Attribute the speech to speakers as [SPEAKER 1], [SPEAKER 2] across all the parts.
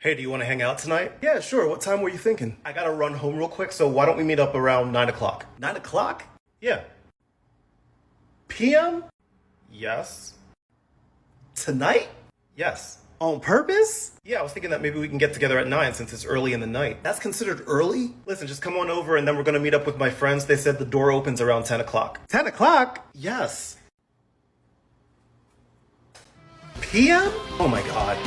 [SPEAKER 1] Hey, do you want to hang out tonight? Yeah, sure. What time were you thinking? I gotta run home real quick, so why don't we meet up around 9 o'clock? 9 o'clock? Yeah. PM? Yes. Tonight? Yes. On purpose? Yeah, I was thinking that maybe we can get together at 9 since it's early in the night. That's considered early? Listen, just come on over and then we're gonna meet up with my friends. They said the door opens around 10 o'clock. 10 o'clock? Yes. PM? Oh my god.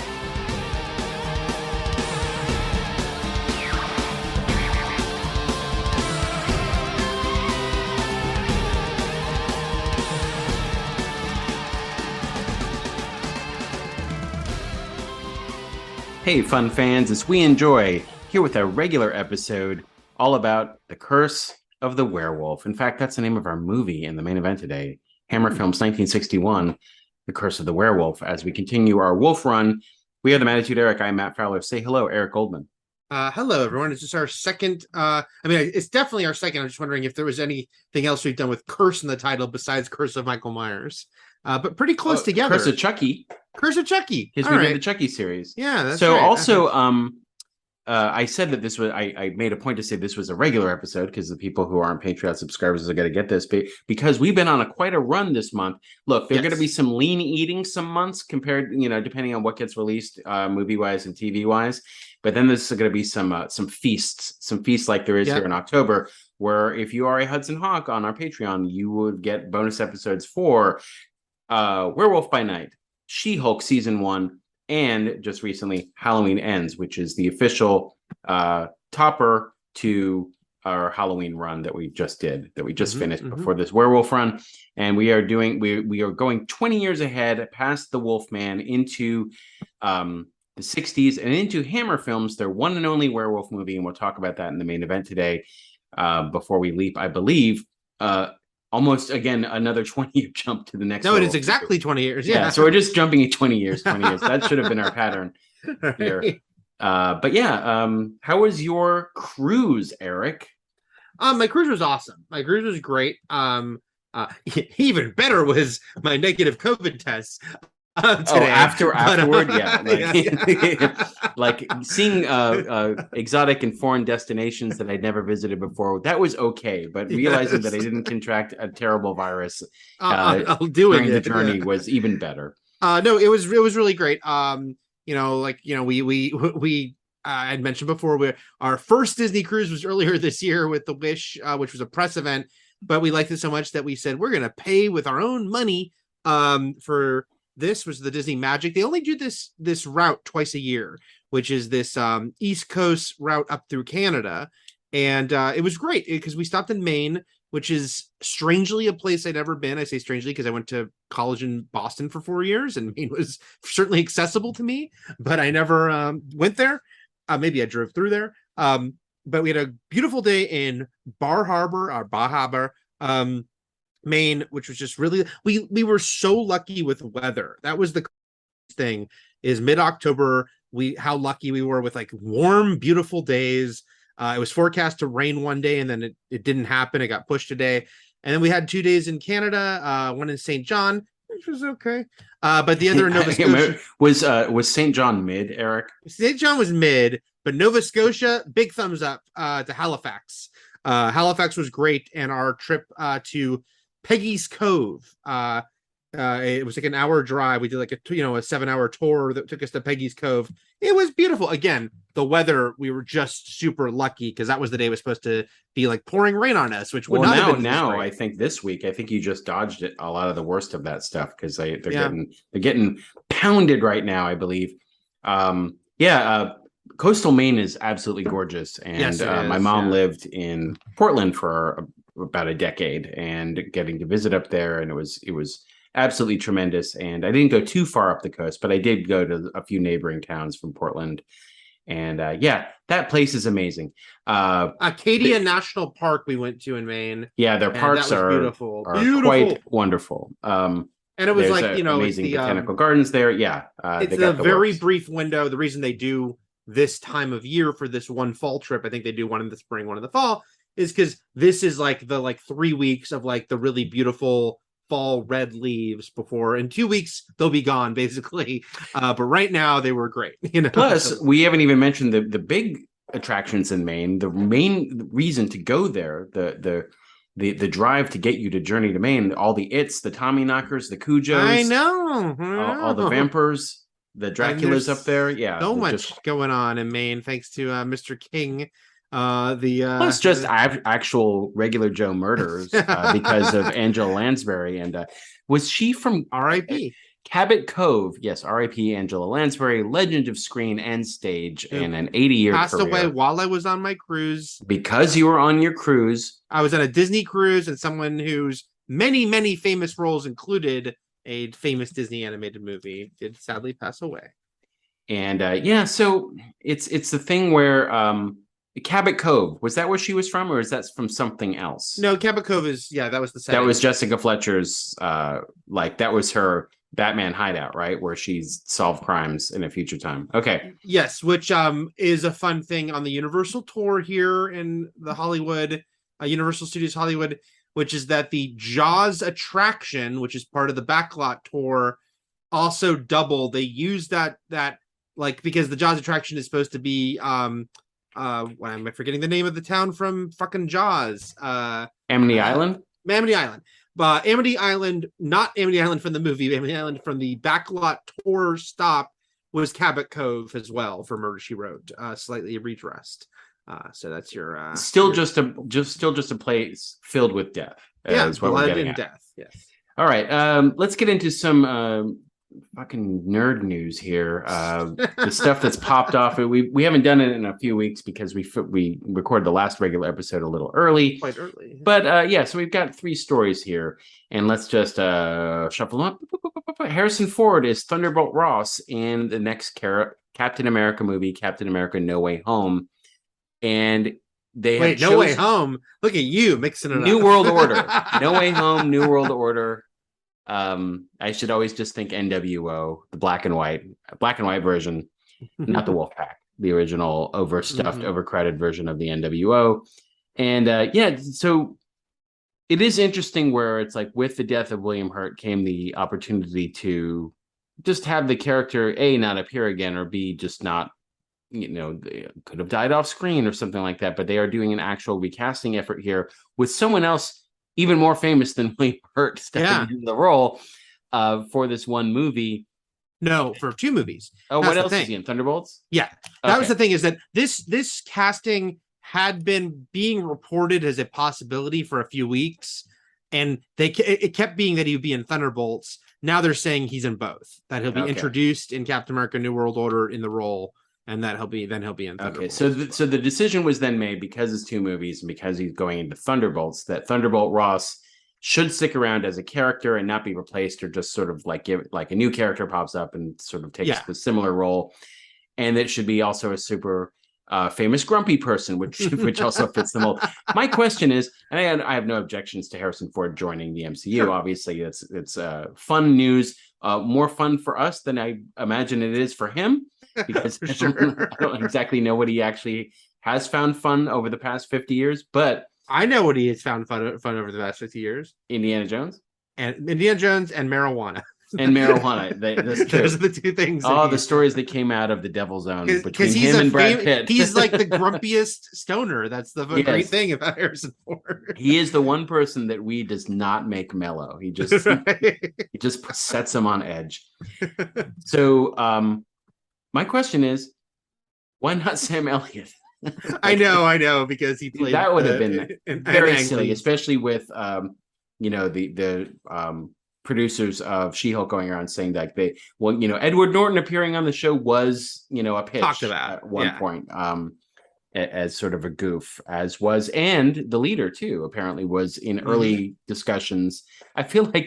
[SPEAKER 2] Hey, fun fans, it's We Enjoy, here with a regular episode all about The Curse of the Werewolf. In fact, that's the name of our movie in the main event today. Hammer Films 1961, The Curse of the Werewolf. As we continue our wolf run, we are the Mattitude Eric. I'm Matt Fowler. Say hello, Eric Goldman.
[SPEAKER 3] Hello, everyone. It's just our second. It's definitely our second. I'm just wondering if there was anything else we've done with Curse in the title besides Curse of Michael Myers. But pretty close together.
[SPEAKER 2] Curse of Chucky.
[SPEAKER 3] Curse of Chucky.
[SPEAKER 2] Because we did the Chucky series.
[SPEAKER 3] Yeah, that's
[SPEAKER 2] so
[SPEAKER 3] right.
[SPEAKER 2] Also, I said that this was. I made a point to say this was a regular episode because the people who aren't Patreon subscribers are going to get this. But because we've been on quite a run this month. Look, there are going to be some lean eating some months compared, depending on what gets released, movie wise and TV wise. But then there's going to be some feasts like there is here in October, where if you are a Hudson Hawk on our Patreon, you would get bonus episodes for Werewolf by Night, She-Hulk Season 1, and just recently Halloween Ends, which is the official topper to our Halloween run that we just finished before this werewolf run. And we are going 20 years ahead past the Wolfman into the 60s and into Hammer Films, their one and only werewolf movie, and we'll talk about that in the main event today. Before we leap, I believe, almost again another 20-year jump to the next.
[SPEAKER 3] No, it is exactly 20 years. Yeah,
[SPEAKER 2] so we're just jumping at 20 years. That should have been our pattern here. How was your cruise, Eric?
[SPEAKER 3] My cruise was awesome. My cruise was great. Even better was my negative COVID test. Today.
[SPEAKER 2] Afterward, like seeing exotic and foreign destinations that I'd never visited before. That was okay, but realizing that I didn't contract a terrible virus during the journey was even better.
[SPEAKER 3] No, it was really great. We I'd mentioned before, our first Disney cruise was earlier this year with the Wish, which was a press event, but we liked it so much that we said we're going to pay with our own money for. This was the Disney Magic. They only do this route twice a year, which is this East Coast route up through Canada. And it was great because we stopped in Maine, which is strangely a place I'd never been. I say strangely because I went to college in Boston for 4 years, and Maine was certainly accessible to me, but I never went there. Maybe I drove through there. But we had a beautiful day in Bar Harbor, Maine, which was just really, we were so lucky with weather. That was the thing, is mid-October, how lucky we were with like warm, beautiful days. It was forecast to rain one day, and then it didn't happen. It got pushed a day. And then we had 2 days in Canada, one in St. John, which was okay. But the other in Nova Scotia.
[SPEAKER 2] Was St. John mid, Eric?
[SPEAKER 3] St. John was mid, but Nova Scotia, big thumbs up to Halifax. Halifax was great, and our trip to Peggy's Cove. It was like an hour drive. We did like a 7-hour tour that took us to Peggy's Cove. It was beautiful. Again, the weather, we were just super lucky because that was the day it was supposed to be like pouring rain on us, which would not have been
[SPEAKER 2] now. I think this week, you just dodged it, a lot of the worst of that stuff, because they're getting pounded right now, I believe. Coastal Maine is absolutely gorgeous, and my mom lived in Portland for about a decade, and getting to visit up there, and it was absolutely tremendous. And I didn't go too far up the coast, but I did go to a few neighboring towns from Portland, and that place is amazing.
[SPEAKER 3] Acadia National Park we went to in Maine.
[SPEAKER 2] Yeah, their parks are beautiful, quite wonderful. And
[SPEAKER 3] it was like
[SPEAKER 2] amazing botanical gardens there.
[SPEAKER 3] It's a very brief window. The reason they do this time of year for this one fall trip, I think they do one in the spring, one in the fall, is because this is like the 3 weeks of like the really beautiful fall red leaves before in 2 weeks they'll be gone basically. But right now they were great.
[SPEAKER 2] Plus, we haven't even mentioned the big attractions in Maine. The main reason to go there, the drive to get you to Journey to Maine, all the the Tommyknockers, the Cujos,
[SPEAKER 3] I know.
[SPEAKER 2] all the vampires, the Draculas up there. Yeah,
[SPEAKER 3] so much going on in Maine thanks to Mr. King.
[SPEAKER 2] Plus just actual regular Joe murders because of Angela Lansbury. And was she from
[SPEAKER 3] R.I.P.
[SPEAKER 2] Cabot Cove? Yes, R.I.P. Angela Lansbury, legend of screen and stage, and an 80-year
[SPEAKER 3] passed
[SPEAKER 2] career.
[SPEAKER 3] Away while I was on my cruise.
[SPEAKER 2] Because you were on your cruise.
[SPEAKER 3] I was on a Disney cruise, and someone whose many famous roles included a famous Disney animated movie did sadly pass away.
[SPEAKER 2] And so it's the thing where Cabot Cove, was that where she was from, or is that from something else?
[SPEAKER 3] No, Cabot Cove that was the setting.
[SPEAKER 2] That was Jessica Fletcher's that was her Batman hideout, right, where she's solved crimes in a future time. Okay.
[SPEAKER 3] Yes, which is a fun thing on the Universal tour here in the Hollywood, Universal Studios Hollywood, which is that the Jaws attraction, which is part of the Backlot tour, also doubled. They use that because the Jaws attraction is supposed to be why am I forgetting the name of the town from fucking Jaws?
[SPEAKER 2] Amity Island?
[SPEAKER 3] Amity Island. But Amity Island, not Amity Island from the movie, Amity Island from the Backlot tour stop was Cabot Cove as well for Murder, She Wrote, slightly redressed. So that's your
[SPEAKER 2] just a place filled with death. Is what
[SPEAKER 3] blood
[SPEAKER 2] we're getting
[SPEAKER 3] and
[SPEAKER 2] at.
[SPEAKER 3] death. Yes.
[SPEAKER 2] All right. Let's get into some fucking nerd news here. The stuff that's popped off. We haven't done it in a few weeks because we recorded the last regular episode a little early.
[SPEAKER 3] Quite early.
[SPEAKER 2] But so we've got 3 stories here, and let's just shuffle them up. Harrison Ford is Thunderbolt Ross in the next Captain America movie, Captain America: No Way Home. And they
[SPEAKER 3] No Way Home. Look at you mixing it up.
[SPEAKER 2] New World Order. No Way Home, New World Order. I should always just think NWO, the black and white version, not the Wolfpack, the original overstuffed, overcrowded version of the NWO. And so it is interesting where it's like with the death of William Hurt came the opportunity to just have the character A, not appear again, or B, just not, they could have died off screen or something like that. But they are doing an actual recasting effort here with someone else even more famous than William Hurt stepping into the role for this one movie.
[SPEAKER 3] No, for 2 movies.
[SPEAKER 2] Oh, what else is he in? Thunderbolts?
[SPEAKER 3] Yeah. That was the thing, is that this casting had been being reported as a possibility for a few weeks, and it kept being that he would be in Thunderbolts. Now they're saying he's in both, that he'll be introduced in Captain America: New World Order in the role, and that he'll be in Thunderbolts.
[SPEAKER 2] Okay, so the decision was then made, because it's 2 movies and because he's going into Thunderbolts, that Thunderbolt Ross should stick around as a character and not be replaced, or just sort of give a new character pops up and sort of takes the similar role, and it should be also a super famous grumpy person, which also fits the mold. My question is, and I have no objections to Harrison Ford joining the MCU. Sure. Obviously, it's fun news, more fun for us than I imagine it is for him. Because I don't exactly know what he actually has found fun over the past 50 years, but
[SPEAKER 3] I know what he has found fun over the past 50 years.
[SPEAKER 2] Indiana Jones
[SPEAKER 3] and marijuana.
[SPEAKER 2] And marijuana.
[SPEAKER 3] Those are the 2 things.
[SPEAKER 2] The stories that came out of the Devil Zone between him and Brad Pitt.
[SPEAKER 3] He's like the grumpiest stoner. That's the great thing about Harrison Ford.
[SPEAKER 2] He is the one person that does not make mellow. He just he just sets him on edge. So my question is, why not Sam Elliott?
[SPEAKER 3] I know, because he played.
[SPEAKER 2] That would have been very silly, especially with the producers of She-Hulk going around saying that Edward Norton appearing on the show was a pitch
[SPEAKER 3] talked about
[SPEAKER 2] at one point as sort of a goof, as was, and the leader too apparently was in early discussions. I feel like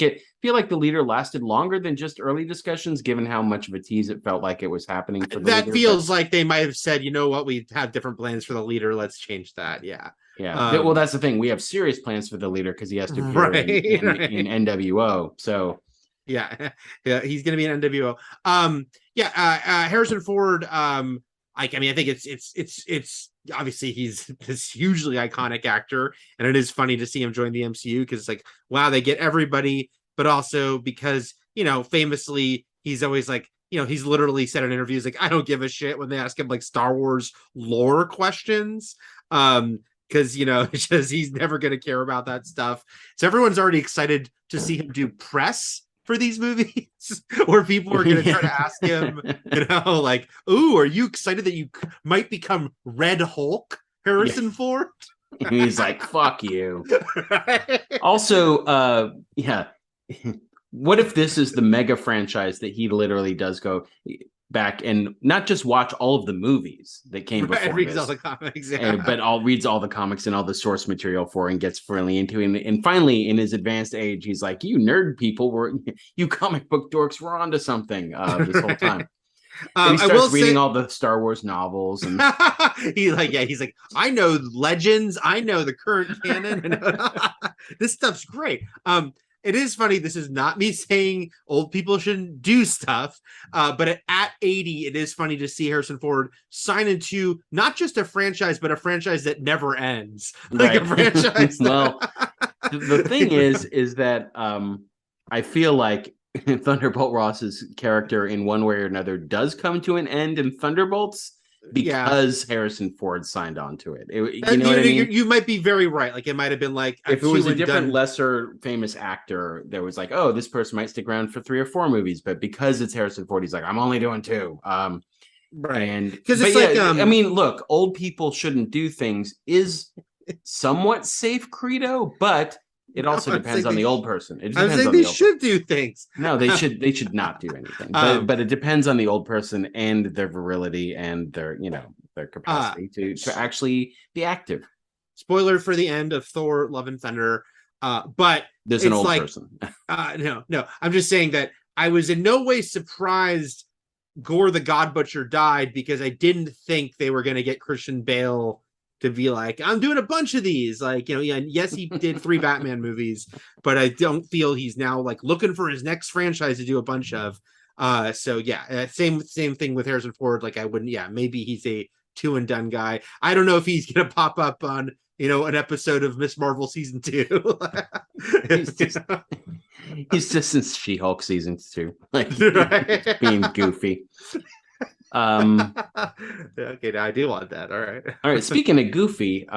[SPEAKER 2] the leader lasted longer than just early discussions, given how much of a tease it felt like it was happening for the
[SPEAKER 3] that
[SPEAKER 2] leader,
[SPEAKER 3] feels like they might have said, we have different plans for the leader, let's change that. Yeah.
[SPEAKER 2] Well, that's the thing, we have serious plans for the leader because he has to appear in NWO. So
[SPEAKER 3] yeah, he's gonna be in NWO. Harrison Ford, I think it's obviously he's this hugely iconic actor, and it is funny to see him join the MCU because it's like, wow, they get everybody but also because, famously, he's always like, he's literally said in interviews, like, I don't give a shit when they ask him like Star Wars lore questions. Because it's just he's never going to care about that stuff. So everyone's already excited to see him do press for these movies, where people are going to try to ask him, like, "Ooh, are you excited that you might become Red Hulk, Harrison Ford?"
[SPEAKER 2] He's like, "Fuck you." Also, what if this is the mega franchise that he literally does go back and not just watch all of the movies that came before
[SPEAKER 3] reads
[SPEAKER 2] this,
[SPEAKER 3] all the comics,
[SPEAKER 2] but reads all the comics and all the source material for and gets really into it. And finally, in his advanced age, he's like, "You nerd people you comic book dorks were onto something this whole time." And he starts reading all the Star Wars novels, and
[SPEAKER 3] he's like, I know legends, I know the current canon. This stuff's great. It is funny. This is not me saying old people shouldn't do stuff, but at 80, it is funny to see Harrison Ford sign into not just a franchise, but a franchise that never ends. Like a franchise.
[SPEAKER 2] Well, the thing is that I feel like Thunderbolt Ross's character, in one way or another, does come to an end in Thunderbolts because Harrison Ford signed on to it. You know what I mean?
[SPEAKER 3] You might be very right. Like, it might have been like,
[SPEAKER 2] if it was a different, lesser famous actor, there was like, oh, this person might stick around for 3 or 4 movies, but because it's Harrison Ford, he's like, I'm only doing 2.
[SPEAKER 3] Right.
[SPEAKER 2] And
[SPEAKER 3] because it's like,
[SPEAKER 2] I mean, look, old people shouldn't do things is somewhat safe credo, but it also depends on the old person. It depends
[SPEAKER 3] I'm saying they should do things.
[SPEAKER 2] No, they should not do anything. But it depends on the old person and their virility and their capacity to actually be active.
[SPEAKER 3] Spoiler for the end of Thor: Love and Thunder. But
[SPEAKER 2] there's an old person.
[SPEAKER 3] No. I'm just saying that I was in no way surprised Gore the God Butcher died, because I didn't think they were going to get Christian Bale to be like, I'm doing a bunch of these. Like, yes, he did 3 Batman movies, but I don't feel he's now like looking for his next franchise to do a bunch of. So yeah, same thing with Harrison Ford. Like, I wouldn't, maybe he's a 2 and done guy. I don't know if he's going to pop up on, an episode of Miss Marvel season 2.
[SPEAKER 2] He's just in She-Hulk season 2, like right. Being goofy.
[SPEAKER 3] Okay, now I do want that. All right.
[SPEAKER 2] Speaking of goofy,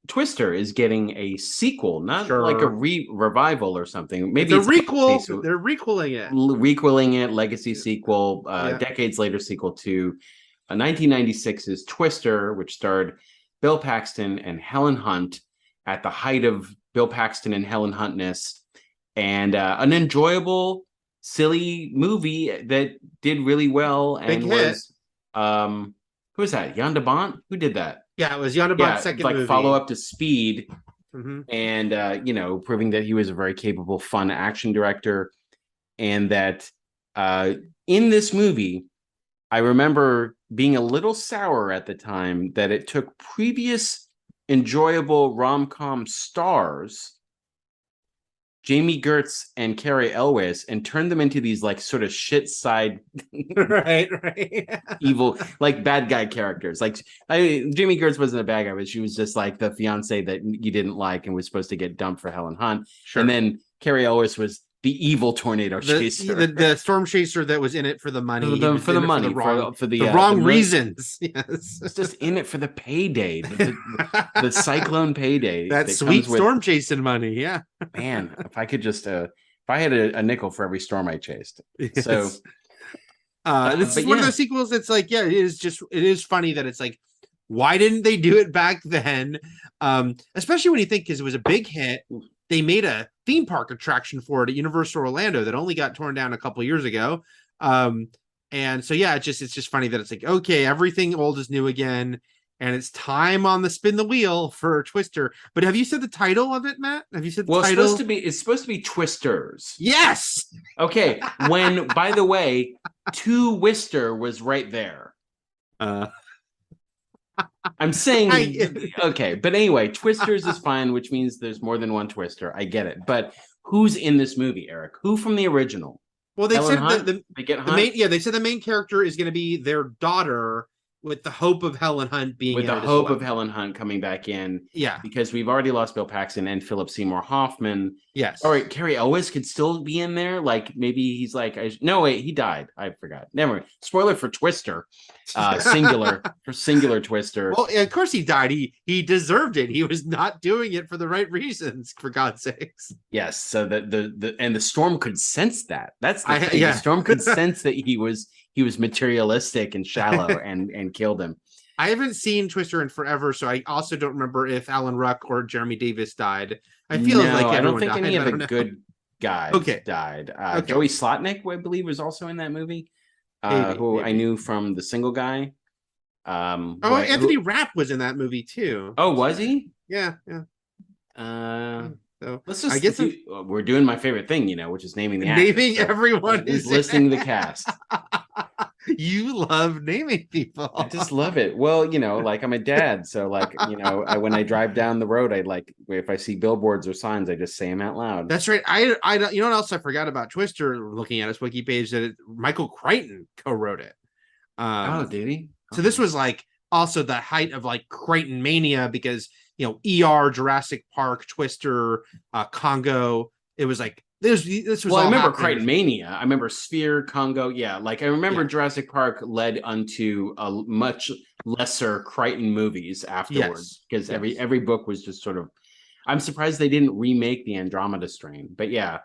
[SPEAKER 2] Twister is getting a sequel, not like a revival or something. Maybe
[SPEAKER 3] it's a requel. They're
[SPEAKER 2] requeling it, legacy sequel, decades later sequel to 1996's Twister, which starred Bill Paxton and Helen Hunt at the height of Bill Paxton and Helen Huntness, and an enjoyable, silly movie that did really well and was who was that? Jan de Bont? Who did that?
[SPEAKER 3] Yeah, it was Jan de Bont's second movie.
[SPEAKER 2] Follow up to Speed, and proving that he was a very capable, fun action director, and that in this movie, I remember being a little sour at the time that it took previous enjoyable rom-com stars, Jamie Gertz and Carrie Elwes, and turned them into these like sort of shit side
[SPEAKER 3] right
[SPEAKER 2] evil, like bad guy characters. Like Jamie Gertz wasn't a bad guy, but she was just like the fiance that you didn't like and was supposed to get dumped for Helen Hunt. And then Carrie Elwes was the evil tornado chaser,
[SPEAKER 3] the storm chacer that was in it for the money,
[SPEAKER 2] for the
[SPEAKER 3] wrong reasons. Yes,
[SPEAKER 2] it's just in it for the payday, the cyclone payday,
[SPEAKER 3] that sweet storm chasing money. Yeah,
[SPEAKER 2] man, if I could just if I had a nickel for every storm I chased. Yes. So
[SPEAKER 3] this is one of those sequels that's like, it is funny that it's like, why didn't they do it back then? Especially when you think, because it was a big hit. They made a theme park attraction for it at Universal Orlando that only got torn down a couple years ago. And so, it's just funny that it's like, okay, everything old is new again, and it's time on the spin the wheel for Twister. But have you said the title of it, Matt? Have you said the title?
[SPEAKER 2] It's supposed to be Twisters.
[SPEAKER 3] Yes.
[SPEAKER 2] Okay. When, by the way, To Wister was right there. I'm saying, okay, but anyway, Twisters is fine, which means there's more than one Twister. I get it, but who's in this movie, Eric? Who from the original?
[SPEAKER 3] Well, they
[SPEAKER 2] Helen
[SPEAKER 3] said
[SPEAKER 2] Hunt?
[SPEAKER 3] the main, they said the main character is going to be their daughter, with the hope of Helen Hunt being
[SPEAKER 2] with
[SPEAKER 3] in
[SPEAKER 2] the
[SPEAKER 3] it as
[SPEAKER 2] hope
[SPEAKER 3] well.
[SPEAKER 2] of Helen Hunt coming back in.
[SPEAKER 3] Yeah.
[SPEAKER 2] Because we've already lost Bill Paxton and Philip Seymour Hoffman.
[SPEAKER 3] Yes.
[SPEAKER 2] All right, Carrie Elwes could still be in there. Like maybe he's like, no, wait, he died. I forgot. Never mind. Spoiler for Twister. Singular Twister.
[SPEAKER 3] Well, of course he died. He deserved it. He was not doing it for the right reasons, for God's sakes.
[SPEAKER 2] Yes. So the storm could sense that. That's the thing.
[SPEAKER 3] Yeah.
[SPEAKER 2] The storm could sense that he was materialistic and shallow and killed him.
[SPEAKER 3] I haven't seen Twister in forever, so I also don't remember if Alan Ruck or Jeremy Davis died. I feel like
[SPEAKER 2] I don't
[SPEAKER 3] everyone
[SPEAKER 2] think
[SPEAKER 3] died.
[SPEAKER 2] any of the good guys died.
[SPEAKER 3] Okay.
[SPEAKER 2] Joey Slotnick, I believe, was also in that movie. Who
[SPEAKER 3] Maybe.
[SPEAKER 2] I knew from The Single Guy.
[SPEAKER 3] Anthony Rapp was in that movie too.
[SPEAKER 2] Oh, was he?
[SPEAKER 3] Yeah.
[SPEAKER 2] So let's just we're doing my favorite thing, which is naming the actors.
[SPEAKER 3] Naming everyone
[SPEAKER 2] is listing the cast.
[SPEAKER 3] You love naming people.
[SPEAKER 2] I just love it. Well, like I'm a dad, so like when I drive down the road, if I see billboards or signs, I just say them out loud.
[SPEAKER 3] That's right. I you know what else I forgot about Twister? Looking at his wiki page, that Michael Crichton co-wrote it.
[SPEAKER 2] Did he?
[SPEAKER 3] So this was like also the height of like Crichton mania, because ER, Jurassic Park, Twister, Congo. It was like this was.
[SPEAKER 2] Well, I remember Crichton mania. I remember Sphere, Congo. Yeah, like I remember Jurassic Park led unto a much lesser Crichton movies afterwards, because every book was just sort of. I'm surprised they didn't remake the Andromeda Strain, but yeah.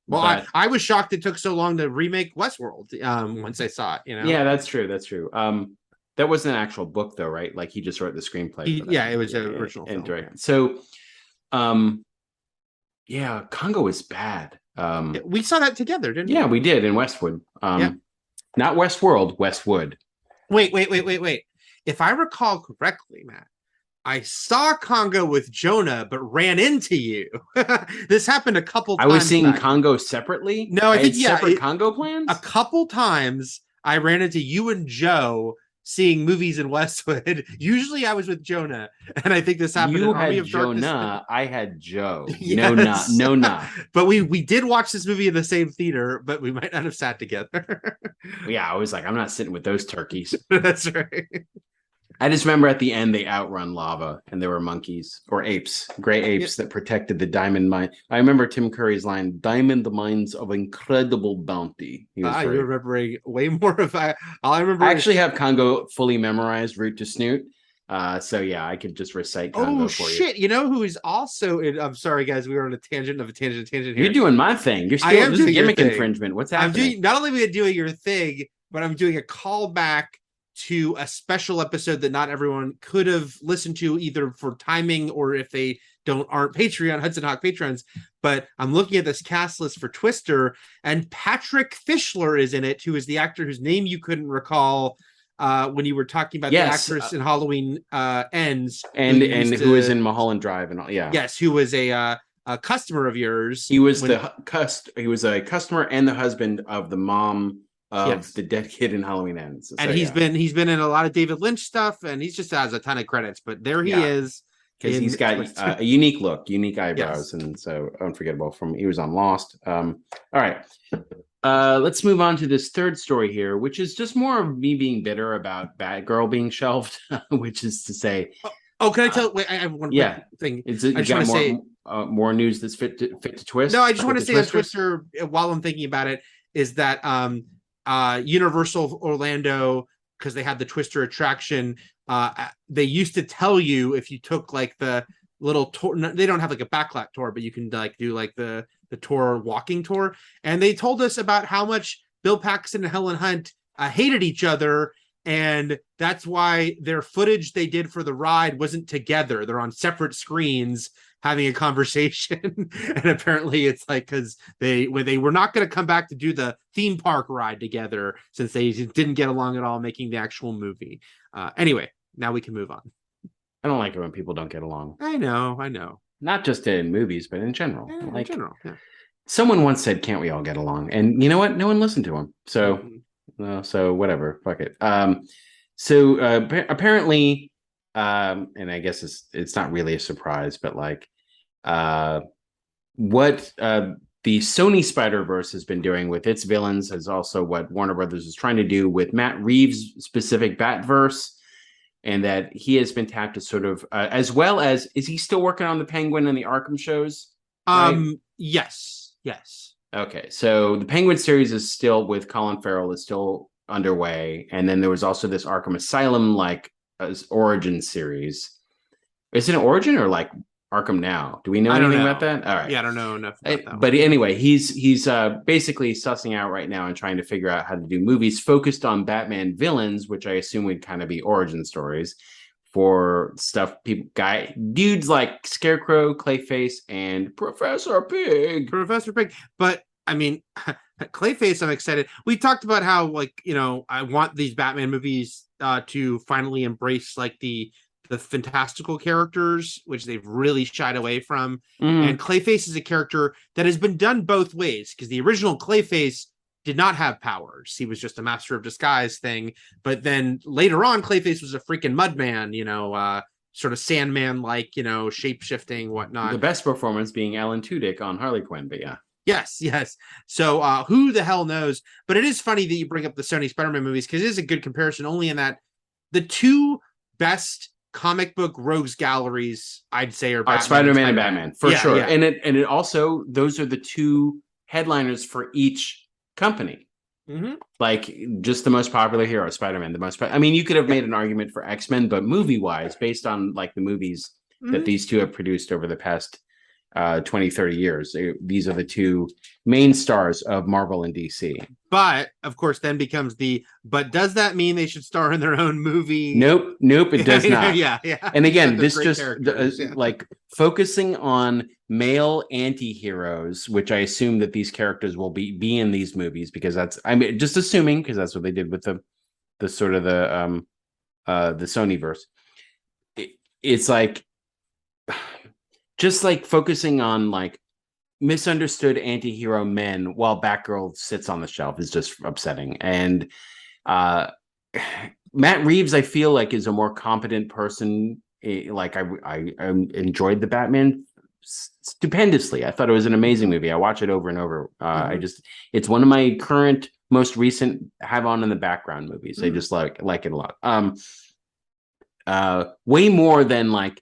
[SPEAKER 3] Well, I was shocked it took so long to remake Westworld. Once I saw it,
[SPEAKER 2] Yeah, that's true. That wasn't an actual book, though, right? Like he just wrote the screenplay.
[SPEAKER 3] It was an original film.
[SPEAKER 2] Direct. So, Congo is bad.
[SPEAKER 3] We saw that together, didn't we?
[SPEAKER 2] Yeah, we did in Westwood. Not Westworld, Westwood.
[SPEAKER 3] Wait. If I recall correctly, Matt, I saw Congo with Jonah, but ran into you. This happened a couple times.
[SPEAKER 2] I was seeing Congo separately?
[SPEAKER 3] No, I think
[SPEAKER 2] separate Congo plans?
[SPEAKER 3] A couple times I ran into you and Joe seeing movies in Westwood. Usually I was with Jonah, and I think this happened.
[SPEAKER 2] You had Jonah, I had Joe.
[SPEAKER 3] Yes.
[SPEAKER 2] No, not.
[SPEAKER 3] But we did watch this movie in the same theater, but we might not have sat together.
[SPEAKER 2] Yeah, I was like, I'm not sitting with those turkeys.
[SPEAKER 3] That's right.
[SPEAKER 2] I just remember at the end they outrun lava, and there were monkeys or apes, gray apes that protected the diamond mine. I remember Tim Curry's line, "Diamond mines of incredible bounty."
[SPEAKER 3] You're remembering way more of I remember.
[SPEAKER 2] I actually have Congo fully memorized, root to snoot. So yeah, I could just recite Congo for you.
[SPEAKER 3] Oh shit! You know who is also in? I'm sorry, guys. We were on a tangent here.
[SPEAKER 2] You're doing my thing. You're still this is gimmick infringement. What's happening?
[SPEAKER 3] Not only am I doing your thing, but I'm doing a callback to a special episode that not everyone could have listened to, either for timing or if they aren't Patreon, Hudson Hawk patrons. But I'm looking at this cast list for Twister, and Patrick Fischler is in it, who is the actor whose name you couldn't recall when you were talking about the actress in Halloween Ends,
[SPEAKER 2] and who is in Mulholland Drive and all. Yeah,
[SPEAKER 3] yes, who was a customer of yours.
[SPEAKER 2] He was he was a customer and the husband of the mom of the dead kid in Halloween Ends.
[SPEAKER 3] And he's been in a lot of David Lynch stuff, and he just has a ton of credits, but there he is.
[SPEAKER 2] Because he's got a unique look, unique eyebrows, and so unforgettable. He was on Lost. All right. Let's move on to this third story here, which is just more of me being bitter about Batgirl being shelved, which is to say...
[SPEAKER 3] can I tell... Wait, I have one thing.
[SPEAKER 2] I just want to say... more news that's fit to twist?
[SPEAKER 3] No, I just want to say on Twister, while I'm thinking about it, is that Universal Orlando, because they had the Twister attraction, they used to tell you if you took like the little tour, they don't have like a backlot tour, but you can like do like the tour walking tour, and they told us about how much Bill Paxton and Helen Hunt hated each other, and that's why their footage they did for the ride wasn't together. They're on separate screens having a conversation. And apparently it's like because they were not going to come back to do the theme park ride together, since they didn't get along at all making the actual movie. Anyway, now we can move on.
[SPEAKER 2] I don't like it when people don't get along.
[SPEAKER 3] I know.
[SPEAKER 2] Not just in movies, but in general.
[SPEAKER 3] In general, yeah.
[SPEAKER 2] Someone once said, "Can't we all get along?" And you know what? No one listened to him. So, so whatever. Fuck it. Apparently, and I guess it's not really a surprise, but like, what the the Sony Spider-Verse has been doing with its villains is also what Warner Brothers is trying to do with Matt Reeves' specific Batverse, and that he has been tapped to sort of, as well as, is he still working on the Penguin and the Arkham shows? Right?
[SPEAKER 3] Yes.
[SPEAKER 2] Okay, so the Penguin series is still with Colin Farrell, is still underway, and then there was also this Arkham Asylum like origin series. Is it an origin or like Arkham Now? Do we know anything about that? All right.
[SPEAKER 3] Yeah, I don't know enough about that.
[SPEAKER 2] But anyway, he's basically sussing out right now and trying to figure out how to do movies focused on Batman villains, which I assume would kind of be origin stories for dudes like Scarecrow, Clayface, and Professor Pig.
[SPEAKER 3] But I mean, Clayface, I'm excited. We talked about how, like, I want these Batman movies to finally embrace like the fantastical characters, which they've really shied away from. And Clayface is a character that has been done both ways, because the original Clayface did not have powers. He was just a master of disguise thing. But then later on, Clayface was a freaking mudman, sort of Sandman like, shape-shifting, whatnot.
[SPEAKER 2] The best performance being Alan Tudyk on Harley Quinn, but yeah.
[SPEAKER 3] Yes. So who the hell knows? But it is funny that you bring up the Sony Spider-Man movies, because it is a good comparison, only in that the two best comic book rogues galleries, I'd say, are
[SPEAKER 2] Spider-Man and Batman, for sure.
[SPEAKER 3] Yeah.
[SPEAKER 2] And it also, those are the two headliners for each company. Like, just the most popular hero, Spider-Man. I mean, you could have made an argument for X-Men, but movie-wise, based on like the movies that these two have produced over the past 20, 30 years, these are the two main stars of Marvel and DC.
[SPEAKER 3] But of course, then becomes but does that mean they should star in their own movie?
[SPEAKER 2] Nope, it does not.
[SPEAKER 3] Yeah.
[SPEAKER 2] And again, this just like focusing on male anti-heroes, which I assume that these characters will be in these movies, because just assuming, because that's what they did with the sort of the Sonyverse. It's like, just like focusing on like misunderstood anti-hero men while Batgirl sits on the shelf is just upsetting. And Matt Reeves, I feel like, is a more competent person. Like I enjoyed the Batman stupendously. I thought it was an amazing movie. I watch it over and over. It's one of my current most recent have on in the background movies. I just like it a lot. Way more than like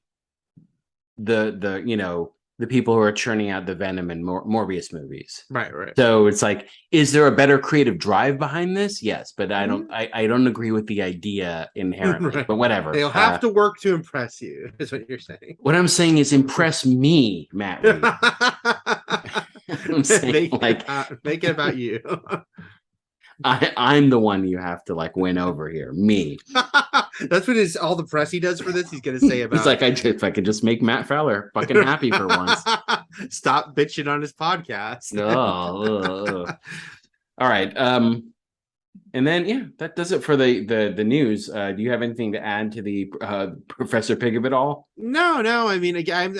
[SPEAKER 2] the people who are churning out the Venom and Morbius movies.
[SPEAKER 3] Right.
[SPEAKER 2] So it's like, is there a better creative drive behind this? Yes, but I don't agree with the idea inherently. Right. But whatever.
[SPEAKER 3] They'll have to work to impress you, is what you're saying.
[SPEAKER 2] What I'm saying is, impress me, Matt Reeves. I'm saying,
[SPEAKER 3] make it about you.
[SPEAKER 2] I'm the one you have to like win over here, me.
[SPEAKER 3] That's what all the press he does for this. He's going to say about.
[SPEAKER 2] He's like, if I could just make Matt Fowler fucking happy for once.
[SPEAKER 3] Stop bitching on his podcast.
[SPEAKER 2] All right. And then that does it for the news. Do you have anything to add to the Professor Pig of it all?
[SPEAKER 3] No. I mean, again,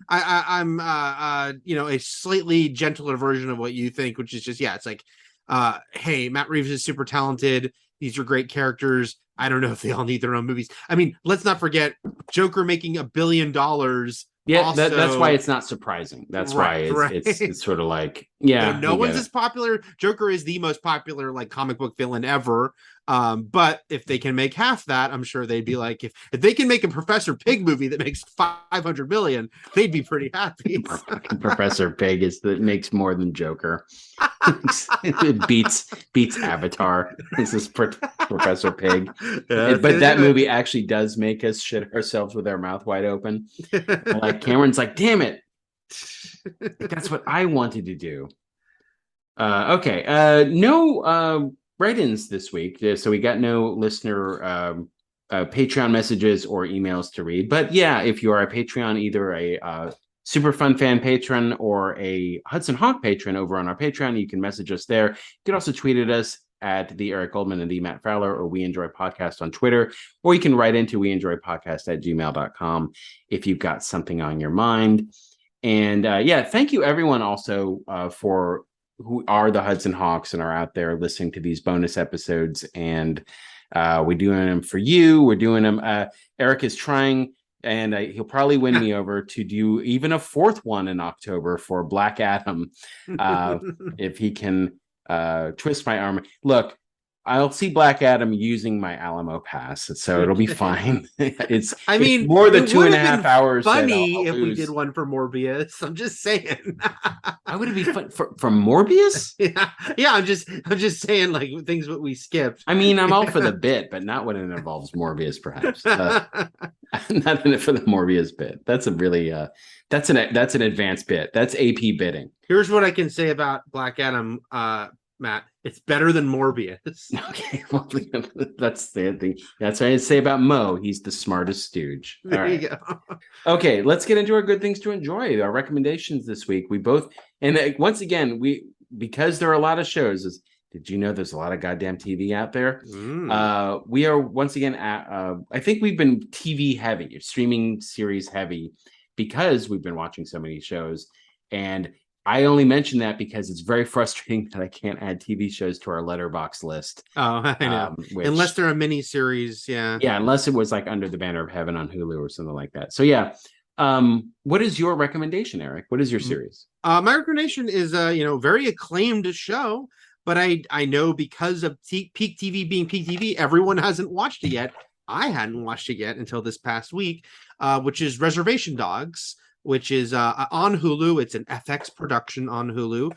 [SPEAKER 3] I'm a slightly gentler version of what you think, which is just it's like, hey, Matt Reeves is super talented. These are great characters. I don't know if they all need their own movies. I mean, let's not forget Joker making $1 billion.
[SPEAKER 2] Yeah,
[SPEAKER 3] also,
[SPEAKER 2] that's why it's not surprising. That's why it's sort of like, no
[SPEAKER 3] one's as popular. Joker is the most popular like comic book villain ever. But if they can make half that, I'm sure they'd be like, if they can make a Professor Pig movie that makes $500 million, they'd be pretty happy.
[SPEAKER 2] Professor Pig makes more than Joker. It beats Avatar. This is Professor Pig. But that movie actually does make us shit ourselves with our mouth wide open. Like, Cameron's like, damn it. That's what I wanted to do. Okay. No write-ins this week, so we got no listener Patreon messages or emails to read. But yeah, if you are a Patreon, either a Super Fun Fan patron or a Hudson Hawk patron over on our Patreon, you can message us there. You can also tweet at us at the Eric Goldman and the Matt Fowler, or We Enjoy Podcast on Twitter, or you can write into weenjoypodcast@gmail.com if you've got something on your mind. And thank you everyone also for who are the Hudson Hawks and are out there listening to these bonus episodes. And we're doing them for you. We're doing them. Eric is trying and he'll probably win me over to do even a fourth one in October for Black Adam, if he can twist my arm. Look, I'll see Black Adam using my Alamo pass, so it'll be fine. It's more than 2.5 hours.
[SPEAKER 3] Funny
[SPEAKER 2] I'll
[SPEAKER 3] if we
[SPEAKER 2] lose.
[SPEAKER 3] did one for Morbius. I'm just saying.
[SPEAKER 2] Why would it be fun from Morbius?
[SPEAKER 3] Yeah. I'm just saying, like, things that we skipped.
[SPEAKER 2] I mean, I'm all for the bit, but not when it involves Morbius. Perhaps not in it for the Morbius bit. That's a really that's an advanced bit. That's AP bidding.
[SPEAKER 3] Here's what I can say about Black Adam, Matt. It's better than Morbius.
[SPEAKER 2] Okay, well, that's the thing. That's what I say about Mo. He's the smartest stooge.
[SPEAKER 3] There you go.
[SPEAKER 2] Okay, let's get into our good things to enjoy. Our recommendations this week. We both, and once again, because there are a lot of shows. Did you know there's a lot of goddamn TV out there? We are once again I think we've been TV heavy, streaming series heavy, because we've been watching so many shows. And I only mention that because it's very frustrating that I can't add TV shows to our letterbox list.
[SPEAKER 3] Oh, I know. Unless they're a mini series, yeah.
[SPEAKER 2] Yeah, unless it was like Under the Banner of Heaven on Hulu or something like that. So yeah. What is your recommendation, Eric? What is your series?
[SPEAKER 3] My recommendation is very acclaimed show, but I know because of Peak TV being Peak TV, everyone hasn't watched it yet. I hadn't watched it yet until this past week, which is Reservation Dogs, which is on Hulu. It's an FX production on Hulu,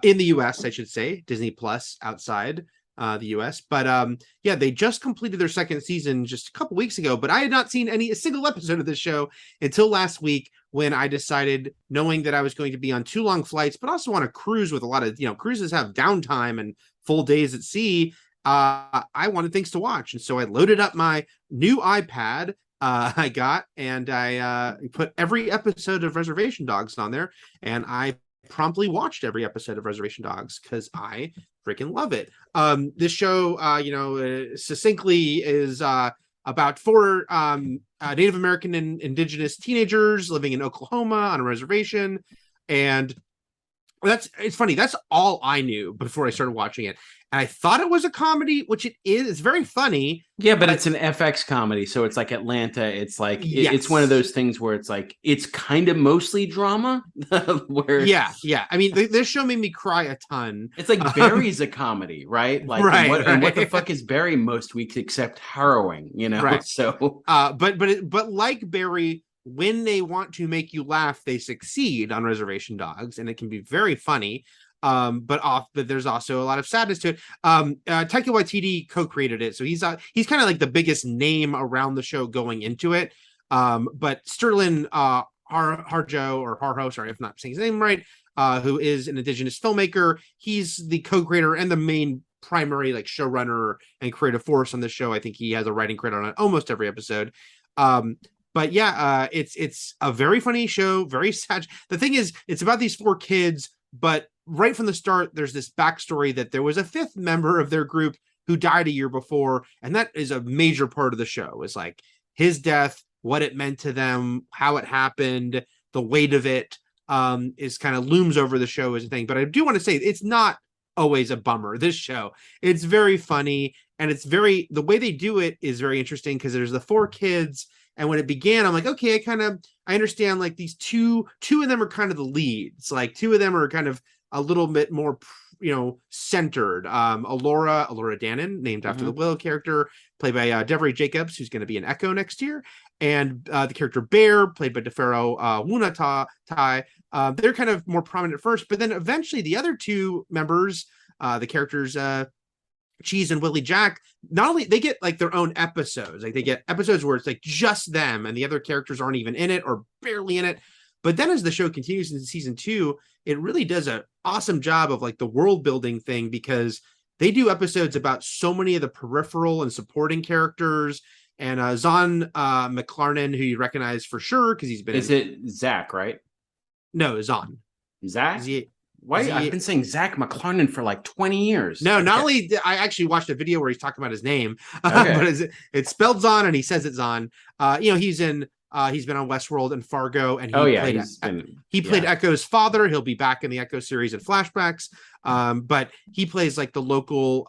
[SPEAKER 3] in the US, I should say. Disney Plus outside the US. But they just completed their second season just a couple weeks ago, but I had not seen a single episode of this show until last week, when I decided, knowing that I was going to be on 2 long flights, but also on a cruise with a lot of, cruises have downtime and full days at sea. I wanted things to watch. And so I loaded up my new iPad I got, and I put every episode of Reservation Dogs on there, and I promptly watched every episode of Reservation Dogs because I freaking love it. This show, succinctly is about 4 Native American and indigenous teenagers living in Oklahoma on a reservation. And it's funny. That's all I knew before I started watching it. And I thought it was a comedy, which it is. It's very funny.
[SPEAKER 2] Yeah, but it's an FX comedy. So it's like Atlanta. It's like, it's one of those things where it's like, it's kind of mostly drama.
[SPEAKER 3] Yeah. I mean, this show made me cry a ton.
[SPEAKER 2] It's like Barry's a comedy, right? Like,
[SPEAKER 3] right,
[SPEAKER 2] and what the fuck is Barry most weeks except harrowing,
[SPEAKER 3] Right.
[SPEAKER 2] So,
[SPEAKER 3] but like Barry, when they want to make you laugh, they succeed on Reservation Dogs, and it can be very funny. But there's also a lot of sadness to it. Taika Waititi co-created it, so he's kind of like the biggest name around the show going into it. But Sterling Harjo or Harjo, sorry if I'm not saying his name right, who is an indigenous filmmaker, he's the co-creator and the main primary like showrunner and creative force on the show. I think he has a writing credit on almost every episode. But yeah, it's a very funny show, very sad. The thing is, it's about these 4 kids, but right from the start, there's this backstory that there was a 5th member of their group who died a year before, and that is a major part of the show. Is like his death, what it meant to them, how it happened, the weight of it is kind of looms over the show as a thing. But I do want to say it's not always a bummer. This show, it's very funny, and the way they do it is very interesting because there's the 4 kids. And when it began, I'm like, okay, I understand, like these two of them are kind of the leads. Like 2 of them are kind of a little bit more, centered. Alora Dannon, named after the Willow character, played by Devery Jacobs, who's going to be an Echo next year. And the character Bear, played by DeFaro Wunatai. They're kind of more prominent at first, but then eventually the other 2 members, the characters, Cheese and Willie Jack, not only they get like their own episodes, like they get episodes where it's like just them and the other characters aren't even in it or barely in it. But then as the show continues into season 2, it really does an awesome job of like the world building thing, because they do episodes about so many of the peripheral and supporting characters. And Zahn McClarnon, who you recognize for sure because he's been
[SPEAKER 2] it Zach, right?
[SPEAKER 3] No, Zahn.
[SPEAKER 2] Zach? Why? I've been saying Zach McClarnon for like 20 years.
[SPEAKER 3] No, not only I actually watched a video where he's talking about his name, but it's spelled Zahn and he says it's Zahn. He's been on Westworld and Fargo, and he played Echo's father. He'll be back in the Echo series and flashbacks. But he plays like the local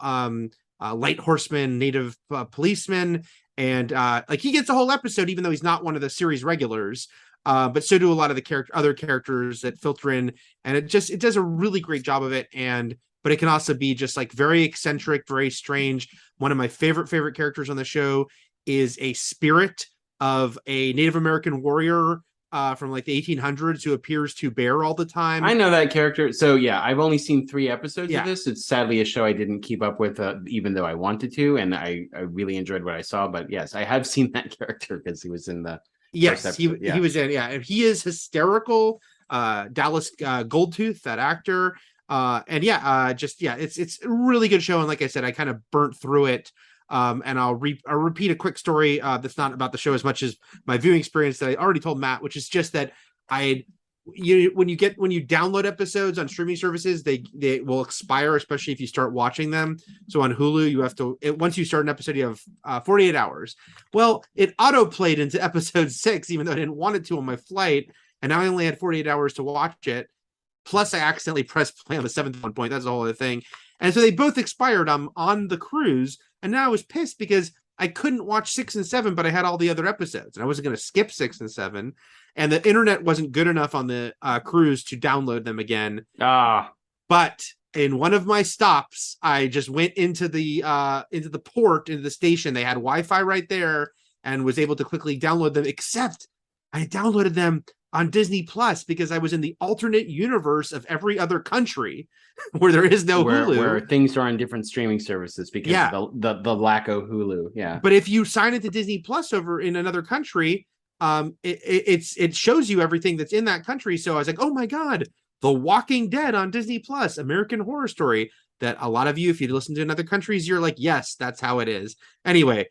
[SPEAKER 3] light horseman, native policeman, and like he gets a whole episode, even though he's not one of the series regulars. But so do a lot of the other characters that filter in, and it does a really great job of it. And but it can also be just like very eccentric, very strange. One of my favorite characters on the show is a spirit of a Native American warrior from like the 1800s who appears to bear all the time.
[SPEAKER 2] I know that character. So yeah, I've only seen 3 episodes
[SPEAKER 3] Yeah.
[SPEAKER 2] of this. It's sadly a show I didn't keep up with, even though I wanted to, and I really enjoyed what I saw. But yes, I have seen that character because he was in the
[SPEAKER 3] Yes, he was in, yeah, and he is hysterical. Dallas Goldtooth, that actor. And yeah, it's a really good show. And like I said, I kind of burnt through it. And I'll repeat a quick story that's not about the show as much as my viewing experience that I already told Matt, which is just that when you download episodes on streaming services, they will expire, especially if you start watching them. So on Hulu, you have to once you start an episode, you have 48 hours. Well, it auto played into episode 6, even though I didn't want it to on my flight, and now I only had 48 hours to watch it. Plus, I accidentally pressed play on the 7th one point. That's a whole other thing. And so they both expired on the cruise, and now I was pissed because I couldn't watch 6 and 7, but I had all the other episodes, and I wasn't going to skip 6 and 7. And the internet wasn't good enough on the cruise to download them again. But in one of my stops, I just went into the port, into the station. They had Wi-Fi right there and was able to quickly download them, except I downloaded them on Disney Plus because I was in the alternate universe of every other country where there is no Hulu.
[SPEAKER 2] Where things are on different streaming services because of the lack of Hulu. Yeah.
[SPEAKER 3] But if you sign into Disney Plus over in another country, it shows you everything that's in that country. So I was like, oh my God, The Walking Dead on Disney Plus, American Horror Story, that a lot of you, if you listen to in other countries, you're like, yes, that's how it is. Anyway,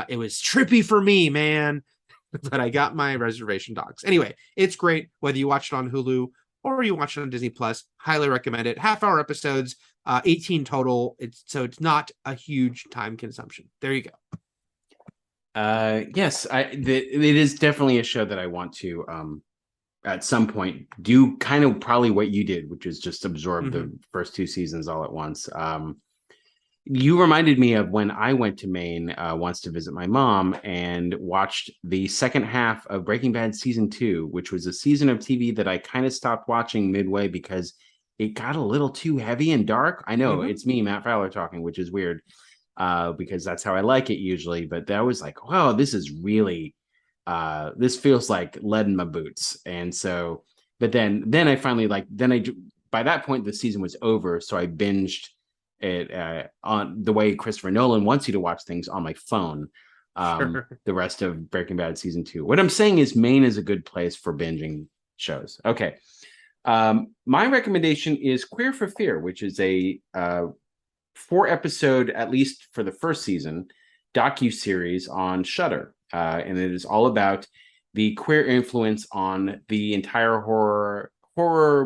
[SPEAKER 3] it was trippy for me, man. But I got my reservation docs. Anyway, it's great whether you watch it on Hulu or you watch it on Disney Plus. Highly recommend it. Half-hour episodes, 18 total. It's not a huge time consumption. There you go.
[SPEAKER 2] Yes, it is definitely a show that I want to at some point do kind of probably what you did, which is just absorb the first 2 seasons all at once. You reminded me of when I went to Maine once to visit my mom and watched the second half of Breaking Bad season 2, which was a season of TV that I kind of stopped watching midway because it got a little too heavy and dark. I know it's me, Matt Fowler, talking, which is weird because that's how I like it usually. But that was like, wow, this is really, this feels like lead in my boots. And so, but then I finally by that point, the season was over. So I binged it on the way Christopher Nolan wants you to watch things on my phone. The rest of Breaking Bad season 2. What I'm saying is Maine is a good place for binging shows. Okay. My recommendation is Queer for Fear, which is a 4-episode, at least for the first season, docu-series on Shudder. And it is all about the queer influence on the entire horror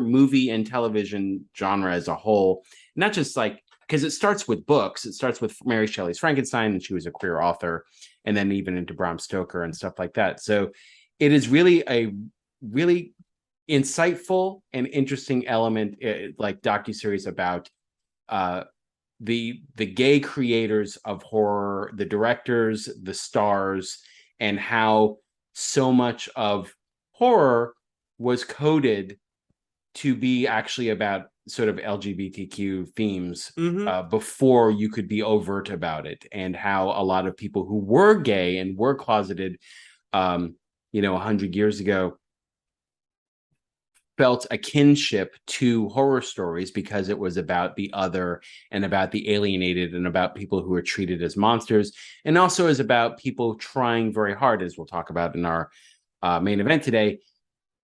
[SPEAKER 2] movie and television genre as a whole. Not just like, because it starts with books. It starts with Mary Shelley's Frankenstein, and she was a queer author, and then even into Bram Stoker and stuff like that. So it is really a really insightful and interesting element, like docuseries about the gay creators of horror, the directors, the stars, and how so much of horror was coded to be actually about sort of LGBTQ themes before you could be overt about it, and how a lot of people who were gay and were closeted, 100 years ago, felt a kinship to horror stories because it was about the other and about the alienated and about people who were treated as monsters, and also is about people trying very hard, as we'll talk about in our main event today,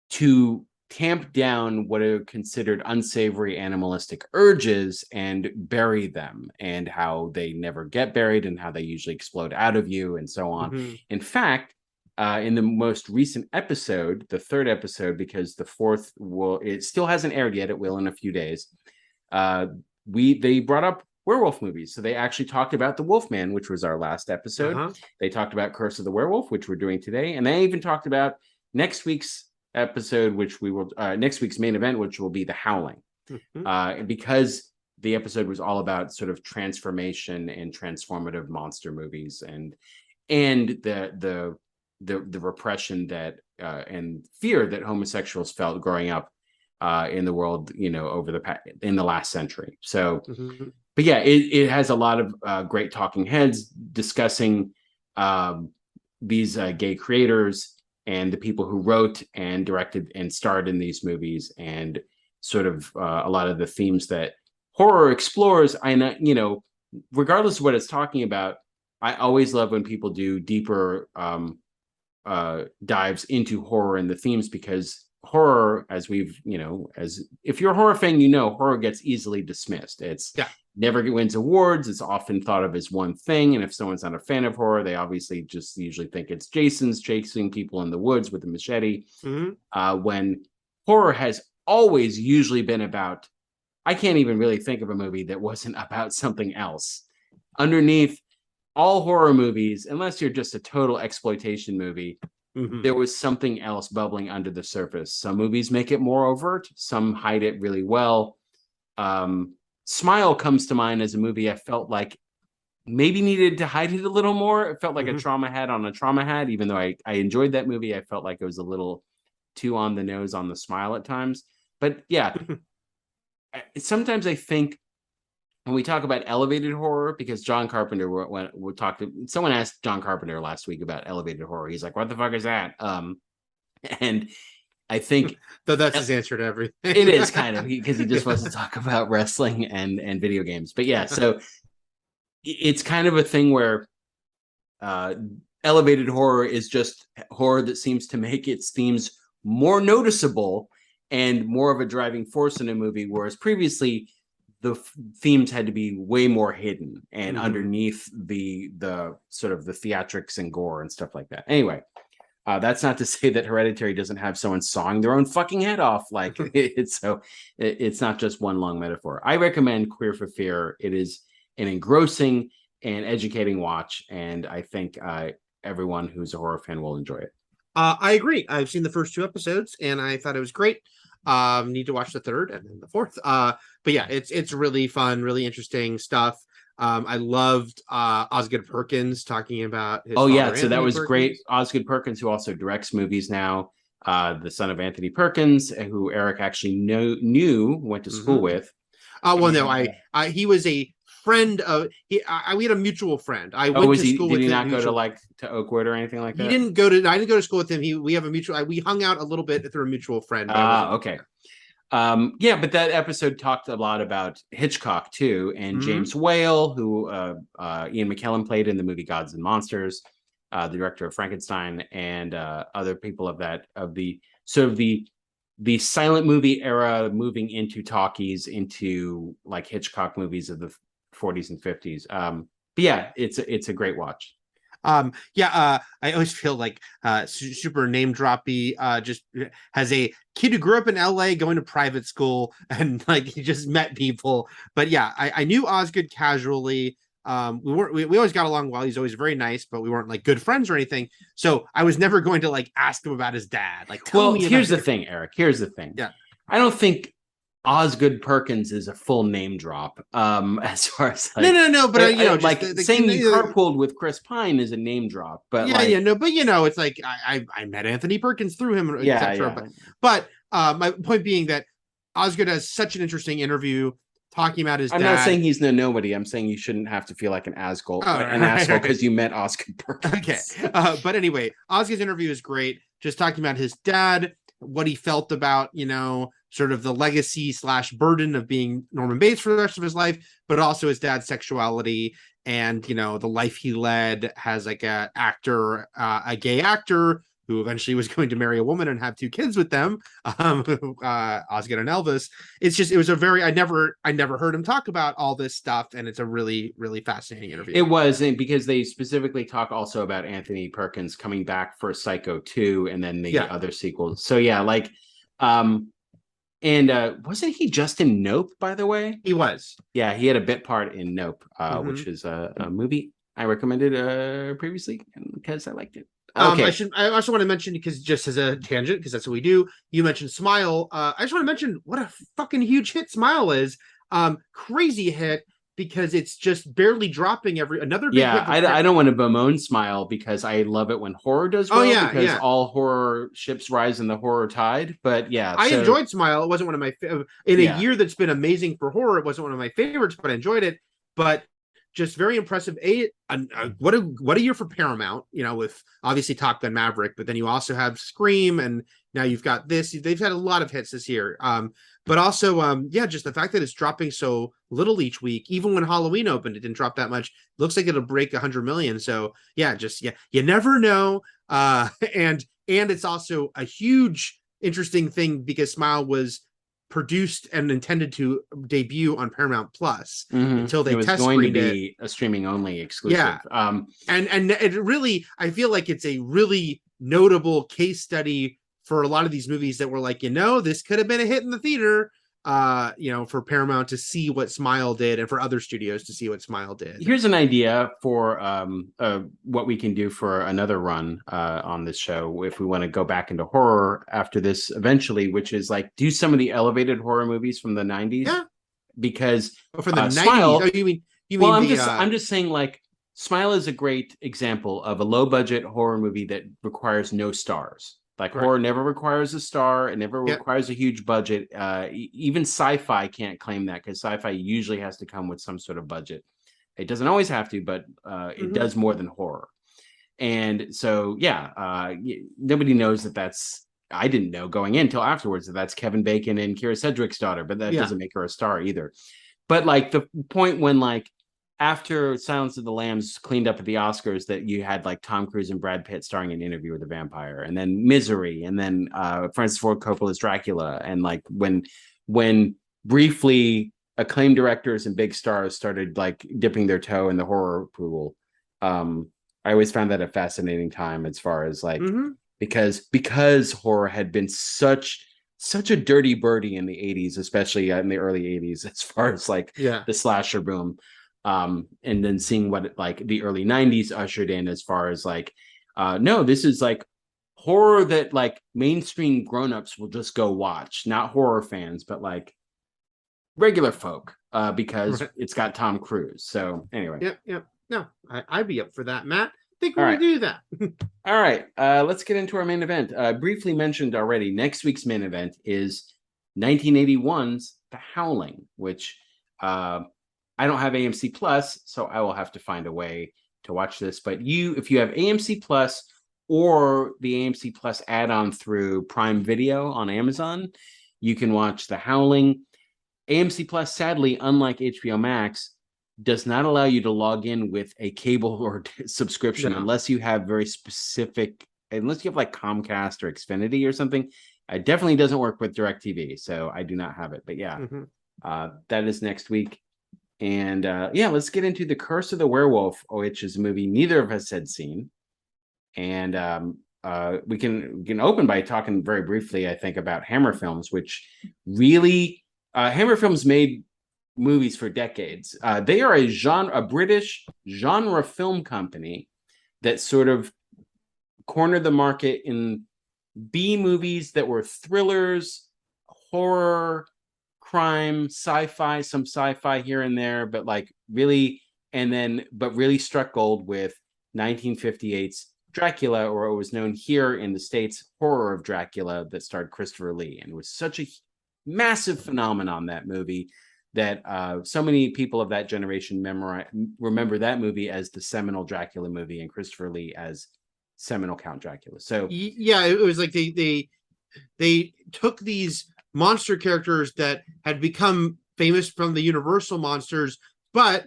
[SPEAKER 2] to tamp down what are considered unsavory animalistic urges and bury them, and how they never get buried and how they usually explode out of you and so on. In fact, in the most recent episode, the 3rd episode, because the 4th it still hasn't aired yet, it will in a few days, they brought up werewolf movies. So they actually talked about The Wolfman, which was our last episode. They talked about Curse of the Werewolf, which we're doing today, and they even talked about next week's episode, which we will next week's main event, which will be The Howling, because the episode was all about sort of transformation and transformative monster movies, and and the repression that and fear that homosexuals felt growing up in the world, in the last century. So, but yeah, it has a lot of great talking heads discussing these gay creators and the people who wrote and directed and starred in these movies, and sort of a lot of the themes that horror explores. Regardless of what it's talking about, I always love when people do deeper dives into horror and the themes, because horror, as if you're a horror fan, horror gets easily dismissed. It's never wins awards. It's often thought of as one thing, and if someone's not a fan of horror, they obviously just usually think it's Jason's chasing people in the woods with a machete. When horror has always usually been about, I can't even really think of a movie that wasn't about something else. Underneath all horror movies, unless you're just a total exploitation movie, there was something else bubbling under the surface. Some movies make it more overt, some hide it really well. Smile comes to mind as a movie I felt like maybe needed to hide it a little more. It felt like a trauma hat on a trauma hat, even though I enjoyed that movie. I felt like it was a little too on the nose on the smile at times. But yeah, sometimes I think when we talk about elevated horror, because John Carpenter, someone asked John Carpenter last week about elevated horror. He's like, what the fuck is that? And I think
[SPEAKER 3] that's his answer to everything.
[SPEAKER 2] It is kind of, because he just wants to talk about wrestling and video games. But yeah, so it's kind of a thing where elevated horror is just horror that seems to make its themes more noticeable and more of a driving force in a movie, whereas previously the themes had to be way more hidden and underneath the sort of the theatrics and gore and stuff like that. Anyway, that's not to say that Hereditary doesn't have someone sawing their own fucking head off. Like it's not just one long metaphor. I recommend Queer for Fear. It is an engrossing and educating watch, and I think everyone who's a horror fan will enjoy it.
[SPEAKER 3] I agree. I've seen the first 2 episodes and I thought it was great. Need to watch the 3rd and then the 4th. But yeah, it's really fun, really interesting stuff. I loved Osgood Perkins talking about his father,
[SPEAKER 2] so
[SPEAKER 3] Anthony
[SPEAKER 2] that was
[SPEAKER 3] Perkins.
[SPEAKER 2] great. Osgood Perkins, who also directs movies now, the son of Anthony Perkins, who Eric actually went to school with.
[SPEAKER 3] He was a friend of we had a mutual friend. I went to school with him.
[SPEAKER 2] Did he not go to Oakwood or anything like that?
[SPEAKER 3] I didn't go to school with him. We have a mutual. We hung out a little bit through a mutual friend.
[SPEAKER 2] Okay. But that episode talked a lot about Hitchcock too, and James Whale, who Ian McKellen played in the movie Gods and Monsters, the director of Frankenstein, and other people of the silent movie era, moving into talkies, into like Hitchcock movies of the 40s and 50s. But yeah, it's a great watch.
[SPEAKER 3] I always feel like super name droppy, just has a kid who grew up in LA going to private school and like he just met people. But yeah, I knew Osgood casually. We always got along well. He's always very nice, but we weren't like good friends or anything. So I was never going to like ask him about his dad. Like,
[SPEAKER 2] here's the thing, Eric. Here's the thing.
[SPEAKER 3] Yeah,
[SPEAKER 2] I don't think Osgood Perkins is a full name drop. As far as like,
[SPEAKER 3] no, but
[SPEAKER 2] saying you carpooled with Chris Pine is a name drop. But
[SPEAKER 3] it's like I met Anthony Perkins through him, etc. But my point being that Osgood has such an interesting interview talking about his dad.
[SPEAKER 2] I'm not saying he's nobody. I'm saying you shouldn't have to feel like an asshole because you met Osgood Perkins.
[SPEAKER 3] Okay, but anyway, Osgood's interview is great. Just talking about his dad, what he felt about, sort of the legacy / burden of being Norman Bates for the rest of his life, but also his dad's sexuality and, the life he led as like a gay actor who eventually was going to marry a woman and have 2 kids with them, Osgood and Elvis. It was a very, I never heard him talk about all this stuff. And it's a really, really fascinating interview.
[SPEAKER 2] It was, because they specifically talk also about Anthony Perkins coming back for Psycho 2 and then the other sequels. So yeah, and wasn't he just in Nope, by the way?
[SPEAKER 3] He was.
[SPEAKER 2] Yeah, he had a bit part in Nope, which is a movie I recommended previously because I liked it. Okay.
[SPEAKER 3] I also want to mention, because just as a tangent, because that's what we do, you mentioned Smile. I just want to mention what a fucking huge hit Smile is. Crazy hit. because it's just barely dropping another big
[SPEAKER 2] Yeah,
[SPEAKER 3] hit for
[SPEAKER 2] I don't want to bemoan Smile because I love it when horror does well, because all horror ships rise in the horror tide. But yeah,
[SPEAKER 3] I enjoyed Smile. It wasn't one of my in a year that's been amazing for horror. It wasn't one of my favorites, but I enjoyed it. But just very impressive. What a year for Paramount, with obviously Top Gun Maverick, but then you also have Scream, and now you've got this. They've had a lot of hits this year. But also, just the fact that it's dropping so little each week, even when Halloween opened, it didn't drop that much. Looks like it'll break 100 million. So you never know. And it's also a huge, interesting thing because Smile was produced and intended to debut on Paramount Plus until they test screened it.
[SPEAKER 2] It was going to be a streaming only exclusive.
[SPEAKER 3] Yeah. And it really, I feel like it's a really notable case study for a lot of these movies that were like, this could have been a hit in the theater, for Paramount to see what Smile did and for other studios to see what Smile did.
[SPEAKER 2] Here's an idea for what we can do for another run on this show if we want to go back into horror after this eventually, which is like do some of the elevated horror movies from the 90s.
[SPEAKER 3] Yeah.
[SPEAKER 2] Because
[SPEAKER 3] from the 90s.
[SPEAKER 2] Smile,
[SPEAKER 3] I'm
[SPEAKER 2] just saying, like, Smile is a great example of a low budget horror movie that requires no stars. Like horror never requires a star. It never requires a huge budget. Even sci-fi can't claim that because sci-fi usually has to come with some sort of budget. It doesn't always have to, but it does more than horror. And so, nobody knows that's. I didn't know going in until afterwards that's Kevin Bacon and Kira Sedgwick's daughter, but that doesn't make her a star either. But like the point when like after Silence of the Lambs cleaned up at the Oscars, that you had like Tom Cruise and Brad Pitt starring in Interview with the Vampire, and then Misery, and then Francis Ford Coppola's Dracula, and like when briefly acclaimed directors and big stars started like dipping their toe in the horror pool. I always found that a fascinating time as far as like because horror had been such a dirty birdie in the 80s, especially in the early 80s, as far as like the slasher boom. And then seeing what like the early 90s ushered in as far as like no, this is like horror that like mainstream grown-ups will just go watch, not horror fans, but like regular folk, because it's got Tom Cruise. So anyway.
[SPEAKER 3] No, I'd be up for that, Matt. I think we're gonna do that.
[SPEAKER 2] All right, let's get into our main event. Briefly mentioned already, next week's main event is 1981's The Howling, which I don't have AMC Plus, so I will have to find a way to watch this. But if you have AMC Plus or the AMC Plus add-on through Prime Video on Amazon, you can watch The Howling. AMC Plus, sadly, unlike HBO Max, does not allow you to log in with a cable or subscription unless you have very specific, unless you have like Comcast or Xfinity or something. It definitely doesn't work with DirecTV, so I do not have it. But that is next week. And let's get into The Curse of the Werewolf, which is a movie neither of us had seen. And we can open by talking very briefly, I think, about Hammer Films, which really Hammer Films made movies for decades. They are a British genre film company that sort of cornered the market in B movies that were thrillers, horror, crime, sci-fi, some sci-fi here and there, but like really, but really struck gold with 1958's Dracula, or what was known here in the States, Horror of Dracula, that starred Christopher Lee, and was such a massive phenomenon, that movie, that so many people of that generation remember that movie as the seminal Dracula movie and Christopher Lee as seminal Count Dracula. So
[SPEAKER 3] it was like they took these monster characters that had become famous from the Universal monsters, but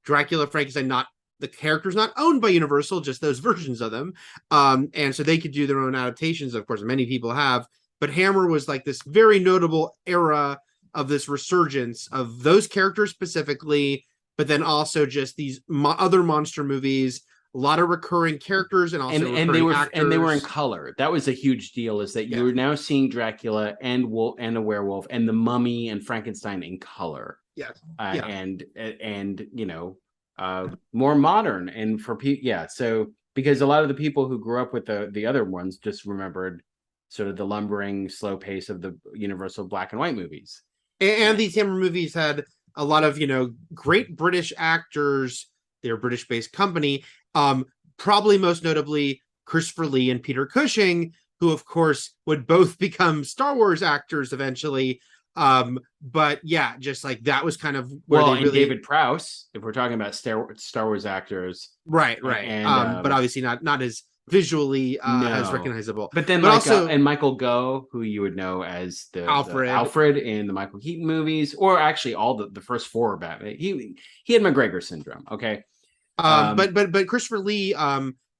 [SPEAKER 3] Dracula, Frankenstein, the characters not owned by Universal, just those versions of them, and so they could do their own adaptations. Of course, many people have, but Hammer was like this very notable era of this resurgence of those characters specifically, but then also just these other monster movies, a lot of recurring characters, and also
[SPEAKER 2] they were in color. That was a huge deal, is that you were now seeing Dracula and a werewolf and the Mummy and Frankenstein in color. And more modern, and for people, so because a lot of the people who grew up with the other ones just remembered sort of the lumbering, slow pace of the Universal black and white movies.
[SPEAKER 3] And these Hammer movies had a lot of, great British actors. They're a British-based company. Probably most notably Christopher Lee and Peter Cushing, who of course would both become Star Wars actors eventually. But yeah, just like that was kind of where they really...
[SPEAKER 2] David Prowse, if we're talking about Star Wars actors,
[SPEAKER 3] right.
[SPEAKER 2] And
[SPEAKER 3] but obviously not as visually as recognizable.
[SPEAKER 2] But then, also and Michael Gough, who you would know as the Alfred in the Michael Keaton movies, or actually all the first four Batman. He had McGregor syndrome. Okay,
[SPEAKER 3] but Christopher Lee,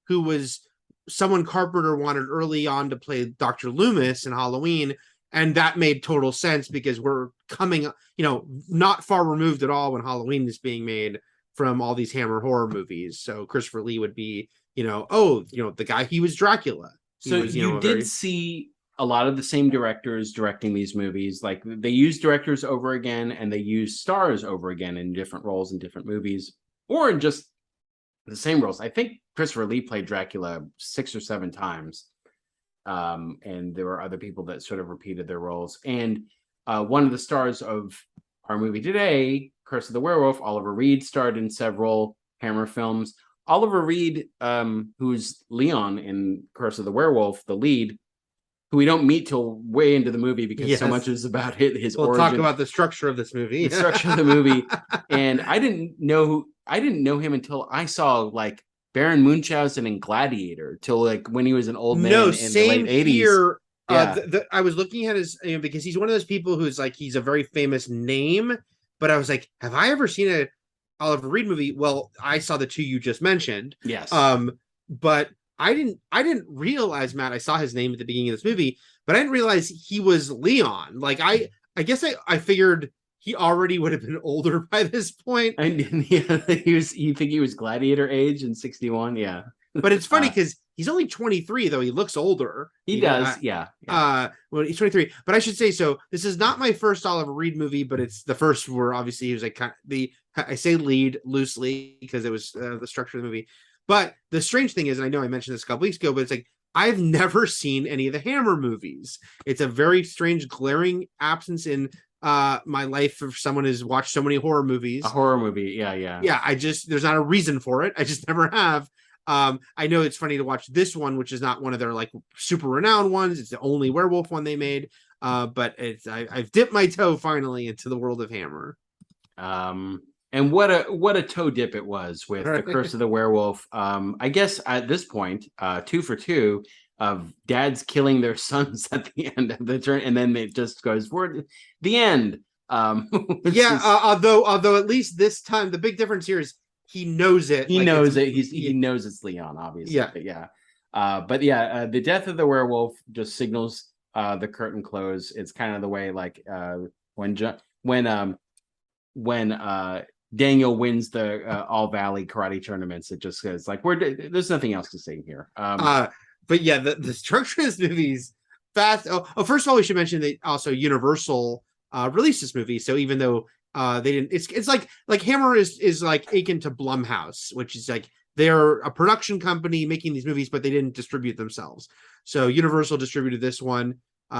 [SPEAKER 3] who was someone Carpenter wanted early on to play Dr. Loomis in Halloween. And that made total sense because we're coming, not far removed at all when Halloween is being made from all these Hammer horror movies. So Christopher Lee would be, the guy, he was Dracula.
[SPEAKER 2] You did see a lot of the same directors directing these movies. Like they used directors over again and they used stars over again in different roles in different movies or in just the same roles. I think Christopher Lee played Dracula 6 or 7 times. And there were other people that sort of repeated their roles. And one of the stars of our movie today, Curse of the Werewolf, Oliver Reed, starred in several Hammer films. Oliver Reed, who's Leon in Curse of the Werewolf, the lead, who we don't meet till way into the movie because so much is about his origin.
[SPEAKER 3] We'll talk about the structure of this movie.
[SPEAKER 2] The structure of the movie. And I didn't know him until I saw like Baron Munchausen in Gladiator till like when he was an old man in the late 80s.
[SPEAKER 3] Here. Yeah. I was looking at his because he's one of those people who's like he's a very famous name, but I was like, have I ever seen a Oliver Reed movie? Well, I saw the two you just mentioned.
[SPEAKER 2] Yes.
[SPEAKER 3] But I didn't realize, Matt, I saw his name at the beginning of this movie, but I didn't realize he was Leon. Like I guess I figured he already would have been older by this point.
[SPEAKER 2] You think he was Gladiator age in 61? Yeah.
[SPEAKER 3] But it's funny because he's only 23, though he looks older.
[SPEAKER 2] He does, yeah.
[SPEAKER 3] Well, he's 23. But I should say, so this is not my first Oliver Reed movie, but it's the first where obviously he was like I say lead loosely because it was the structure of the movie. But the strange thing is, and I know I mentioned this a couple weeks ago, but it's like I've never seen any of the Hammer movies. It's a very strange, glaring absence in my life if someone has watched so many horror movies.
[SPEAKER 2] A horror movie, yeah.
[SPEAKER 3] There's not a reason for it. I just never have. I know it's funny to watch this one, which is not one of their like super renowned ones. It's the only werewolf one they made. But I've dipped my toe finally into the world of Hammer.
[SPEAKER 2] And what a toe dip it was with the Curse of the Werewolf. I guess at this point, 2 for 2 of dads killing their sons at the end of the turn, and then it just goes for the end.
[SPEAKER 3] Although at least this time the big difference here is he knows it.
[SPEAKER 2] He knows it. He knows it's Leon, obviously.
[SPEAKER 3] Yeah.
[SPEAKER 2] The death of the werewolf just signals the curtain close. It's kind of the way like when Daniel wins the All Valley karate tournaments, it just says like there's nothing else to say here.
[SPEAKER 3] But yeah, the structure of this movie is fast. First of all, we should mention that also Universal released this movie. So even though they didn't, it's like Hammer is like akin to Blumhouse, which is like they're a production company making these movies, but they didn't distribute themselves. So Universal distributed this one.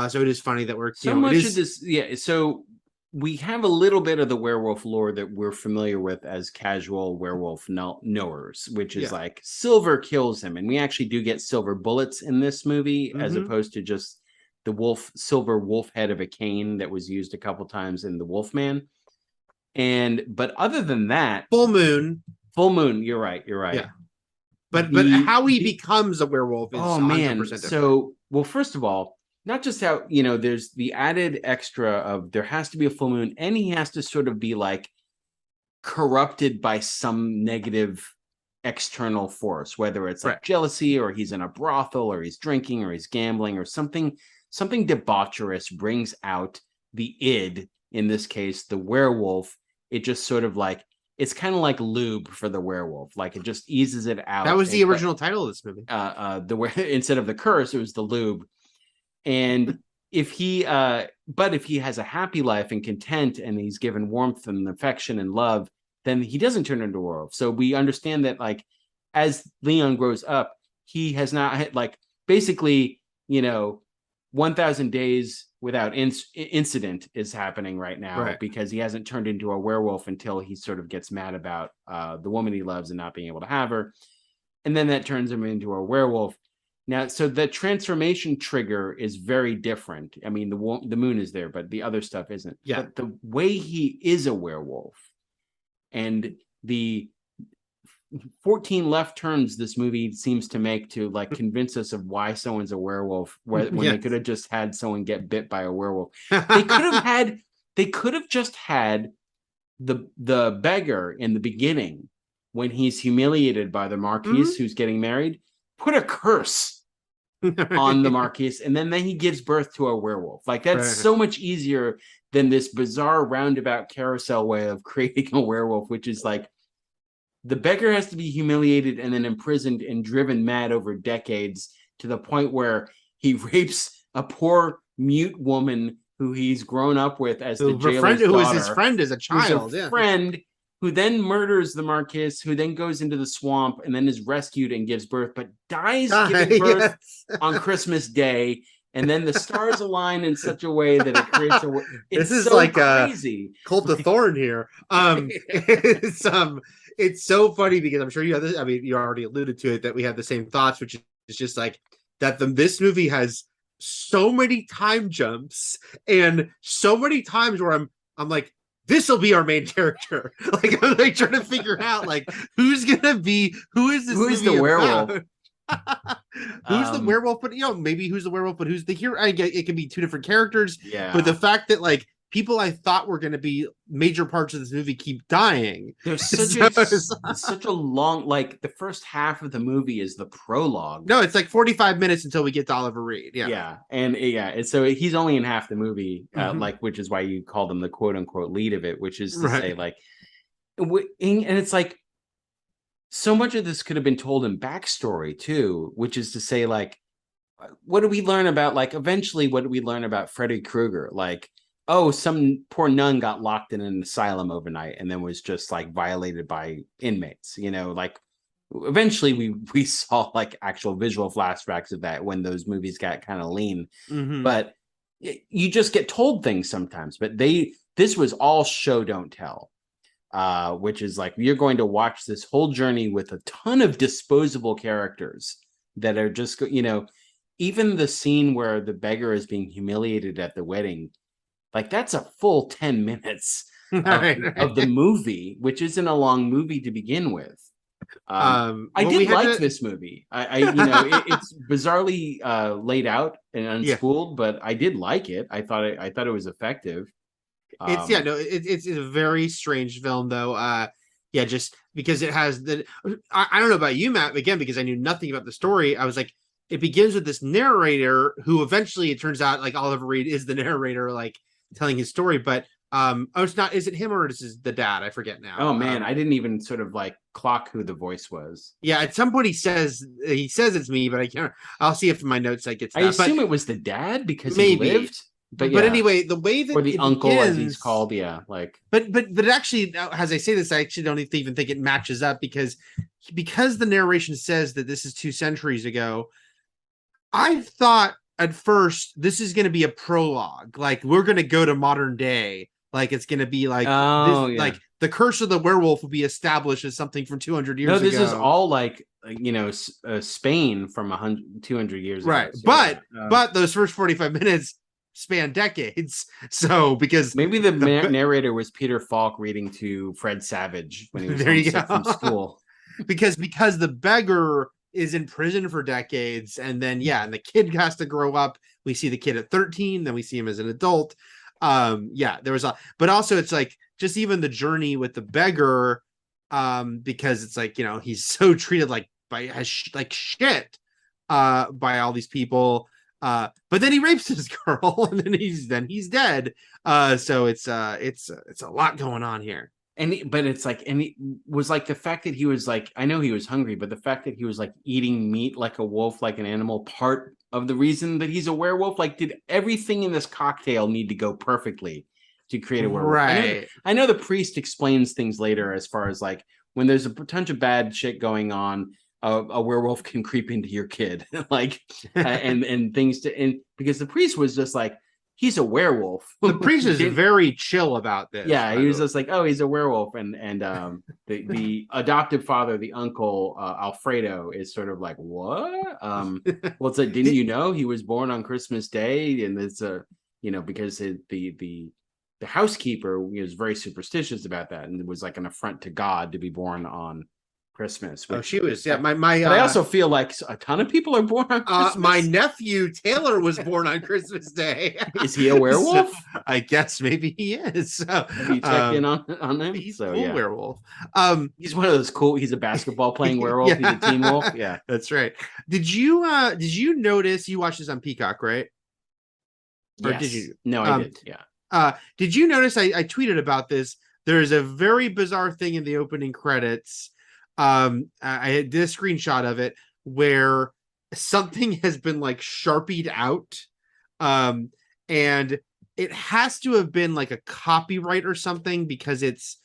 [SPEAKER 3] So it is funny that we're
[SPEAKER 2] so much of this. Yeah. So we have a little bit of the werewolf lore that we're familiar with as casual werewolf knowers, which is like silver kills him. And we actually do get silver bullets in this movie, as opposed to just the silver wolf head of a cane that was used a couple times in the Wolfman. But other than that,
[SPEAKER 3] full moon.
[SPEAKER 2] You're right.
[SPEAKER 3] Yeah. But how he becomes a werewolf is 100% different.
[SPEAKER 2] So, well, first of all, not just how, there's the added extra of there has to be a full moon and he has to sort of be like corrupted by some negative external force, whether it's like jealousy or he's in a brothel or he's drinking or he's gambling or something debaucherous brings out the id, in this case, the werewolf. It just sort of like, it's kind of like lube for the werewolf. Like it just eases it out.
[SPEAKER 3] That was the original title of this movie.
[SPEAKER 2] Instead of the curse, it was the lube. And if he has a happy life and content and he's given warmth and affection and love, then he doesn't turn into a werewolf. So we understand that like as Leon grows up, he has not like basically, 1,000 days without incident is happening right now because he hasn't turned into a werewolf until he sort of gets mad about the woman he loves and not being able to have her. And then that turns him into a werewolf. Now, so the transformation trigger is very different. I mean, the moon is there, but the other stuff isn't.
[SPEAKER 3] Yeah.
[SPEAKER 2] But the way he is a werewolf and the 14 left turns this movie seems to make to like convince us of why someone's a werewolf when they could have just had someone get bit by a werewolf. They could have just had the beggar in the beginning when he's humiliated by the Marquis who's getting married, put a curse on the Marquis, and then he gives birth to a werewolf. Like that's so much easier than this bizarre roundabout carousel way of creating a werewolf, which is like the beggar has to be humiliated and then imprisoned and driven mad over decades to the point where he rapes a poor mute woman who he's grown up with as the jailer's daughter,
[SPEAKER 3] who is his friend as a child,
[SPEAKER 2] friend who then murders the Marquis, who then goes into the swamp and then is rescued and gives birth, but dies giving birth on Christmas Day. And then the stars align in such a way that it creates a. It's
[SPEAKER 3] this is
[SPEAKER 2] so
[SPEAKER 3] like
[SPEAKER 2] crazy.
[SPEAKER 3] Cult of Thorn here. It's so funny because I'm sure you have this. I mean, you already alluded to it that we have the same thoughts, which is just like that. This movie has so many time jumps and so many times where I'm like, this will be our main character. Like I'm like trying to figure out like who is the
[SPEAKER 2] werewolf.
[SPEAKER 3] Who's the werewolf? But maybe who's the werewolf, but who's the hero? I get it can be two different characters.
[SPEAKER 2] Yeah.
[SPEAKER 3] But the fact that like people I thought were going to be major parts of this movie keep dying.
[SPEAKER 2] There's such a long, like the first half of the movie is the prologue.
[SPEAKER 3] No, it's like 45 minutes until we get to Oliver Reed. Yeah.
[SPEAKER 2] And so he's only in half the movie, like, which is why you call them the quote unquote lead of it, which is to say like, and it's like, so much of this could have been told in backstory too, which is to say like, what do we learn about, like, eventually what do we learn about Freddy Krueger? Like, oh, some poor nun got locked in an asylum overnight and then was just like violated by inmates, like eventually we saw like actual visual flashbacks of that when those movies got kind of lean. But you just get told things sometimes, but this was all show don't tell, which is like, you're going to watch this whole journey with a ton of disposable characters that are just, even the scene where the beggar is being humiliated at the wedding, like that's a full 10 minutes of the movie, which isn't a long movie to begin with. I did like this movie. It's bizarrely laid out and unspooled, but I did like it. I thought it was effective.
[SPEAKER 3] It's a very strange film though. Just because it has I don't know about you, Matt, again, because I knew nothing about the story. I was like, it begins with this narrator who eventually it turns out like Oliver Reed is the narrator, like telling his story, but it's not. Is it him or is it the dad? I forget now.
[SPEAKER 2] Oh man, I didn't even sort of like clock who the voice was.
[SPEAKER 3] Yeah, at some point he says it's me, but I can't. I'll see if in my notes I get to
[SPEAKER 2] that. I assume it was the dad because
[SPEAKER 3] maybe.
[SPEAKER 2] He lived. But
[SPEAKER 3] anyway, the way that
[SPEAKER 2] or the uncle begins, as he's called,
[SPEAKER 3] But actually, as I say this, I actually don't even think it matches up because the narration says that this is 2 centuries ago. I thought at first this is going to be a prologue, like we're going to go to modern day, like it's going to be like like the curse of the werewolf will be established as something from 200 years ago.
[SPEAKER 2] No, this is all like Spain from 200 years ago.
[SPEAKER 3] Right, so, but those first 45 minutes span decades. So because
[SPEAKER 2] maybe the narrator was Peter Falk reading to Fred Savage when he was homesick from school.
[SPEAKER 3] because the beggar is in prison for decades, and then and the kid has to grow up. We see the kid at 13, then we see him as an adult. There was but also it's like just even the journey with the beggar, because it's like he's so treated like shit by all these people. But then he rapes his girl, and then he's dead. So it's a lot going on here.
[SPEAKER 2] But it's like, and it was like the fact that he was like, I know he was hungry, but the fact that he was like eating meat like a wolf, like an animal, part of the reason that he's a werewolf. Like, did everything in this cocktail need to go perfectly to create a werewolf?
[SPEAKER 3] Right.
[SPEAKER 2] I know the priest explains things later as far as like when there's a bunch of bad shit going on, a werewolf can creep into your kid, like, and things and because the priest was just like, he's a werewolf.
[SPEAKER 3] The priest is very chill about this.
[SPEAKER 2] Yeah, he was just like, oh, he's a werewolf, and the adoptive father, the uncle Alfredo, is sort of like, what? Well, it's like, didn't you know he was born on Christmas Day? And it's because the housekeeper was very superstitious about that, and it was like an affront to God to be born on Christmas.
[SPEAKER 3] She was,
[SPEAKER 2] but
[SPEAKER 3] my.
[SPEAKER 2] But I also feel like a ton of people are born on Christmas.
[SPEAKER 3] My nephew Taylor was born on Christmas Day.
[SPEAKER 2] Is he a werewolf?
[SPEAKER 3] So, I guess maybe he is. So,
[SPEAKER 2] have you checked in on him?
[SPEAKER 3] He's a cool werewolf.
[SPEAKER 2] He's one of those cool. He's a basketball playing werewolf. He's a teen wolf. Yeah,
[SPEAKER 3] that's right. Did you notice? You watched this on Peacock, right?
[SPEAKER 2] Or yes. Did you? No, I did. Yeah.
[SPEAKER 3] Did you notice? I tweeted about this. There's a very bizarre thing in the opening credits. I did a screenshot of it where something has been like sharpied out, and it has to have been like a copyright or something because it's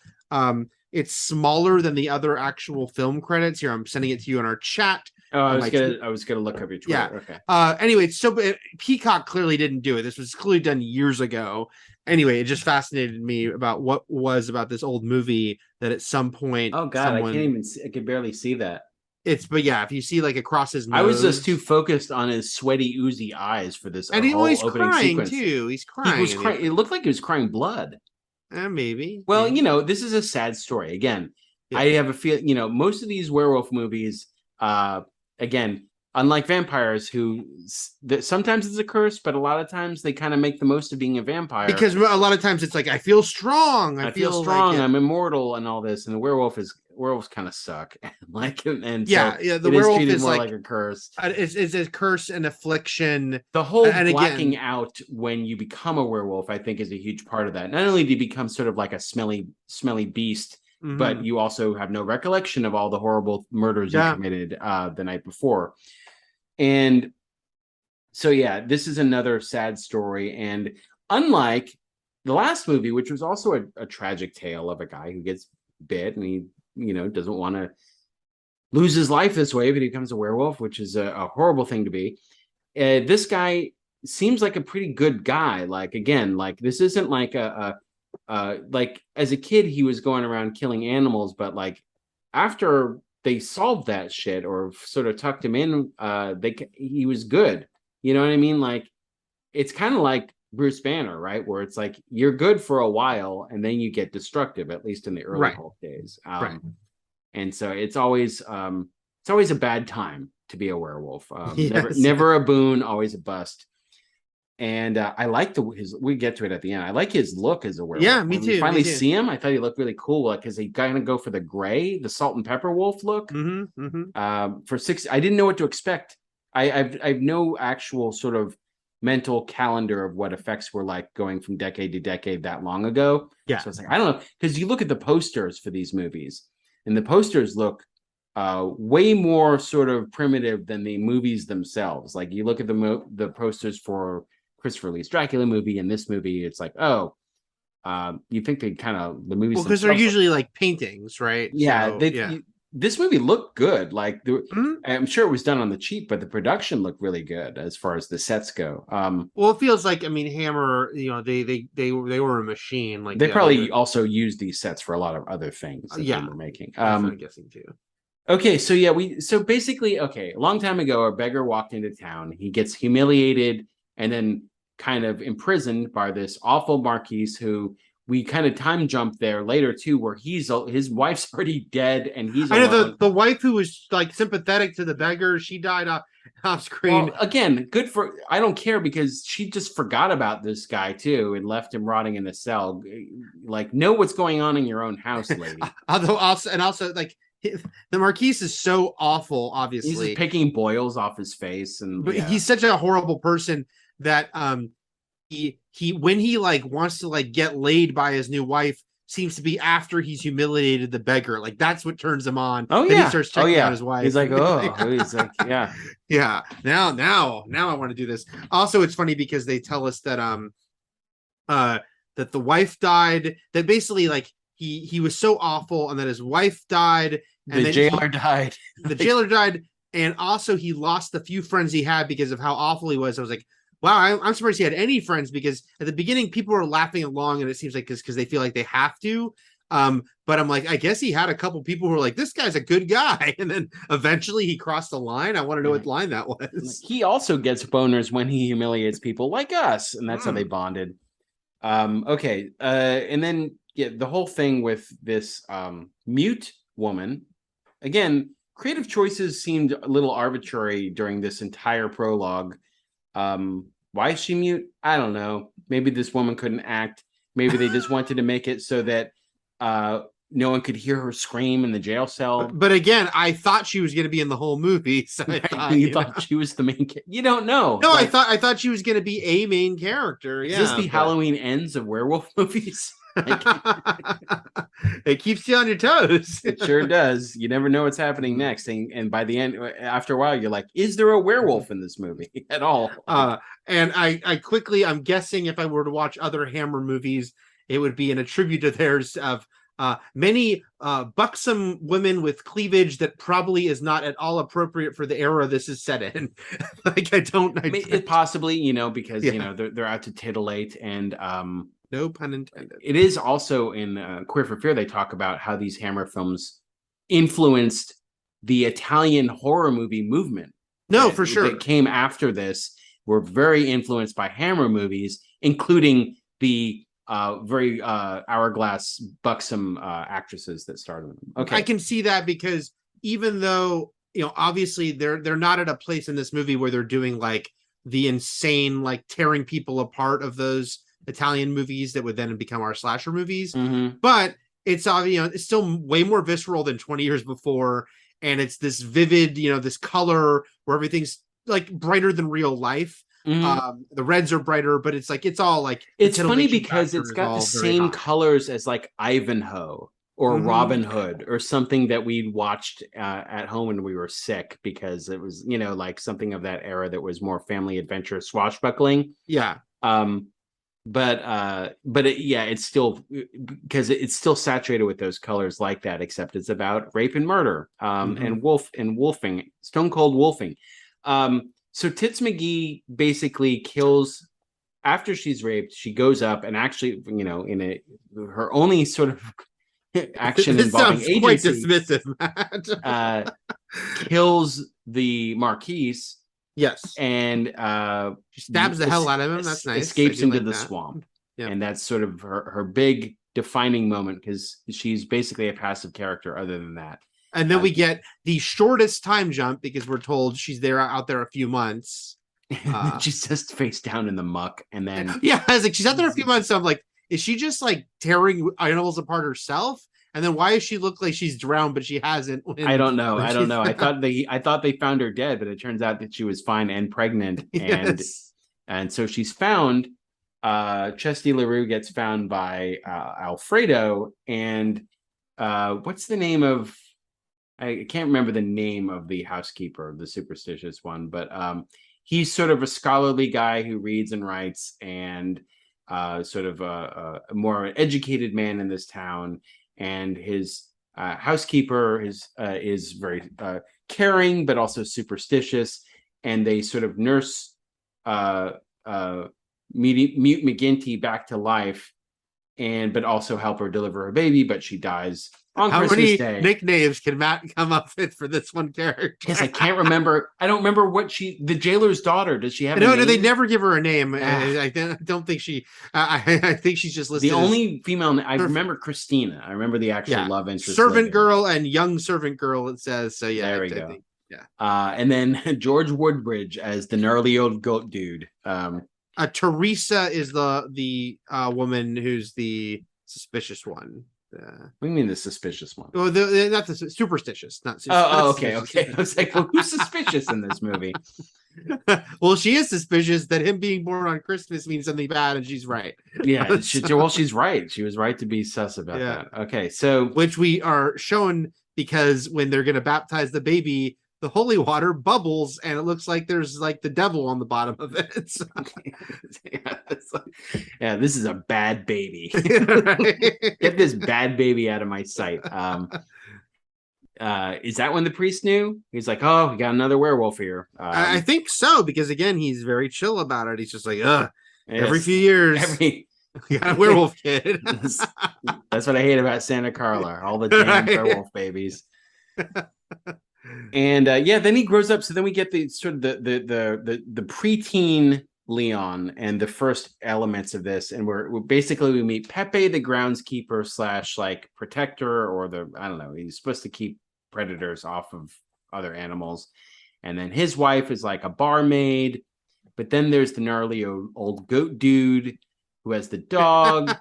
[SPEAKER 3] smaller than the other actual film credits. Here, I'm sending it to you in our chat.
[SPEAKER 2] Oh, I was gonna look up your Twitter.
[SPEAKER 3] Yeah.
[SPEAKER 2] Okay.
[SPEAKER 3] Anyway, so Peacock clearly didn't do it. This was clearly done years ago. Anyway, it just fascinated me about what was about this old movie that at some point.
[SPEAKER 2] Oh God, I can't even see, I could barely see that.
[SPEAKER 3] But yeah, if you see like across his nose.
[SPEAKER 2] I was just too focused on his sweaty, oozy eyes for this.
[SPEAKER 3] And he's crying
[SPEAKER 2] sequence.
[SPEAKER 3] Too. He's crying.
[SPEAKER 2] He was crying. It looked like he was crying blood.
[SPEAKER 3] Maybe.
[SPEAKER 2] Well, this is a sad story. Again, I have a feel. Most of these werewolf movies, again, unlike vampires, who sometimes it's a curse, but a lot of times they kind of make the most of being a vampire.
[SPEAKER 3] Because a lot of times it's like, I feel strong.
[SPEAKER 2] I feel strong. Like I'm immortal and all this. And the werewolves kind of suck. The werewolf is more like a curse.
[SPEAKER 3] It's a curse and affliction.
[SPEAKER 2] The whole blacking out when you become a werewolf, I think, is a huge part of that. Not only do you become sort of like a smelly beast, but you also have no recollection of all the horrible murders you committed the night before. And so, this is another sad story. And unlike the last movie, which was also a tragic tale of a guy who gets bit and he, doesn't want to lose his life this way, but he becomes a werewolf, which is a horrible thing to be. This guy seems like a pretty good guy. Like, again, like this isn't like like as a kid, he was going around killing animals, but like after they solved that shit or sort of tucked him in, he was good. You know what I mean? Like, it's kind of like Bruce Banner, right? Where it's like, you're good for a while and then you get destructive, at least in the early Hulk days. And so it's always a bad time to be a werewolf. Never a boon, always a bust. And I like we get to it at the end. I like his look as a werewolf.
[SPEAKER 3] Yeah, me too.
[SPEAKER 2] When we finally see him, I thought he looked really cool because he kind of go for the gray, the salt and pepper wolf look. I didn't know what to expect. I've no actual sort of mental calendar of what effects were like going from decade to decade that long ago.
[SPEAKER 3] Yeah.
[SPEAKER 2] So it's like, I don't know, because you look at the posters for these movies, and the posters look way more sort of primitive than the movies themselves. Like you look at the posters for Christopher Lee's Dracula movie and this movie, it's like, you think they kind of the movies
[SPEAKER 3] because they're usually like paintings, right?
[SPEAKER 2] Yeah, this movie looked good. Like I'm sure it was done on the cheap, but the production looked really good as far as the sets go.
[SPEAKER 3] Well, it feels like, I mean, Hammer, they were a machine. Like
[SPEAKER 2] they probably also used these sets for a lot of other things that they were making.
[SPEAKER 3] I'm guessing too.
[SPEAKER 2] Okay, so basically, a long time ago, a beggar walked into town. He gets humiliated and then kind of imprisoned by this awful marquise who we kind of time jump there later too, where his wife's already dead and he's
[SPEAKER 3] alone. The wife who was like sympathetic to the beggar, she died off screen.
[SPEAKER 2] Well, again, I don't care because she just forgot about this guy too and left him rotting in a cell. Like, know what's going on in your own house, lady.
[SPEAKER 3] also like the Marquise is so awful. Obviously,
[SPEAKER 2] he's just picking boils off his face, but
[SPEAKER 3] he's such a horrible person that he when he like wants to like get laid by his new wife seems to be after he's humiliated the beggar. Like that's what turns him on.
[SPEAKER 2] Oh
[SPEAKER 3] then
[SPEAKER 2] yeah,
[SPEAKER 3] he starts checking out his wife.
[SPEAKER 2] He's like, he's like, yeah,
[SPEAKER 3] yeah. Now I want to do this. Also, it's funny because they tell us that that the wife died. That basically like he was so awful, and that his wife died. And
[SPEAKER 2] the jailer died.
[SPEAKER 3] The jailer died, and also he lost the few friends he had because of how awful he was. I was like, wow, I'm surprised he had any friends, because at the beginning people were laughing along, and it seems like it's because they feel like they have to. But I'm like, I guess he had a couple people who were like, this guy's a good guy. And then eventually he crossed the line. I want to know what line that was.
[SPEAKER 2] He also gets boners when he humiliates people like us. And that's how they bonded. Okay. And then the whole thing with this mute woman. Again, creative choices seemed a little arbitrary during this entire prologue. Why is she mute? I don't know. Maybe this woman couldn't act. Maybe they just wanted to make it so that no one could hear her scream in the jail cell.
[SPEAKER 3] But again, I thought she was going to be in the whole movie. So I thought,
[SPEAKER 2] you thought she was the main character. You don't know.
[SPEAKER 3] No, like, I thought she was going to be a main character.
[SPEAKER 2] Is this the Halloween Ends of werewolf movies?
[SPEAKER 3] It keeps you on your toes.
[SPEAKER 2] It sure does. You never know what's happening next. And by the end, after a while, you're like, is there a werewolf in this movie at all?
[SPEAKER 3] And I'm guessing if I were to watch other Hammer movies, it would be in a tribute to theirs of many buxom women with cleavage that probably is not at all appropriate for the era this is set in. Like,
[SPEAKER 2] it possibly, because they're out to titillate, and
[SPEAKER 3] no pun intended.
[SPEAKER 2] It is also in Queer for Fear. They talk about how these Hammer films influenced the Italian horror movie movement.
[SPEAKER 3] For sure.
[SPEAKER 2] That came after this were very influenced by Hammer movies, including the very hourglass buxom actresses that starred in them. Okay,
[SPEAKER 3] I can see that, because even though obviously they're not at a place in this movie where they're doing like the insane like tearing people apart of those Italian movies that would then become our slasher movies, but it's it's still way more visceral than 20 years before, and it's this vivid this color where everything's like brighter than real life. The reds are brighter, but it's like it's all like
[SPEAKER 2] it's funny because it's got the same colors as like Ivanhoe or Robin Hood or something that we watched at home when we were sick, because it was like something of that era that was more family adventure swashbuckling. It's still, because it's still saturated with those colors like that, except it's about rape and murder and wolfing, stone cold wolfing. So Tits McGee basically kills, after she's raped, she goes up and actually, in her only sort of action involving agency,
[SPEAKER 3] quite dismissive, Matt.
[SPEAKER 2] Kills the Marquise.
[SPEAKER 3] Yes.
[SPEAKER 2] And
[SPEAKER 3] she stabs the hell out of him. That's nice.
[SPEAKER 2] Escapes into the swamp. Yep. And that's sort of her big defining moment, because she's basically a passive character other than that.
[SPEAKER 3] And then we get the shortest time jump, because we're told she's out there a few months.
[SPEAKER 2] She's just face down in the muck, and then
[SPEAKER 3] I was like, she's out there a few months. So I'm like, is she just like tearing animals apart herself? And then why does she look like she's drowned, but she hasn't?
[SPEAKER 2] I don't know. I thought they found her dead, but it turns out that she was fine and pregnant, and so she's found. Chesty LaRue gets found by Alfredo, and what's the name of? I can't remember the name of the housekeeper, the superstitious one, but he's sort of a scholarly guy who reads and writes, and sort of a more educated man in this town. And his housekeeper is very caring, but also superstitious, and they sort of nurse Mute McGinty back to life, but also help her deliver her baby, but she dies on Christmas Day.
[SPEAKER 3] How many nicknames can Matt come up with for this one character?
[SPEAKER 2] Yes, I can't remember. I don't remember the jailer's daughter. Does she have a name?
[SPEAKER 3] No, they never give her a name. I don't think she. I think she's just listed.
[SPEAKER 2] The only female. I remember Christina. I remember the actual love interest.
[SPEAKER 3] Servant girl and young servant girl. It says so. Yeah,
[SPEAKER 2] there we go. And then George Woodbridge as the gnarly old goat dude.
[SPEAKER 3] Teresa is the woman who's the suspicious one.
[SPEAKER 2] What do you mean the suspicious one?
[SPEAKER 3] Well, not the superstitious. Not
[SPEAKER 2] okay. I was like, well, who's suspicious in this movie?
[SPEAKER 3] Well, she is suspicious that him being born on Christmas means something bad, and she's right.
[SPEAKER 2] Yeah, she's right. She was right to be sus about that. Okay, so
[SPEAKER 3] which we are shown, because when they're going to baptize the baby, the holy water bubbles, and it looks like there's like the devil on the bottom of it. So.
[SPEAKER 2] This is a bad baby. Get this bad baby out of my sight. Is that when the priest knew? He's like, oh, we got another werewolf here.
[SPEAKER 3] I think so, because again, he's very chill about it. He's just like, every
[SPEAKER 2] yes,
[SPEAKER 3] few years, we got a werewolf kid.
[SPEAKER 2] That's what I hate about Santa Carla. All the damn werewolf babies. And then he grows up. So then we get the sort of the preteen Leon and the first elements of this, and we're basically we meet Pepe, the groundskeeper slash like protector, or I don't know, he's supposed to keep predators off of other animals, and then his wife is like a barmaid, but then there's the gnarly old goat dude who has the dog,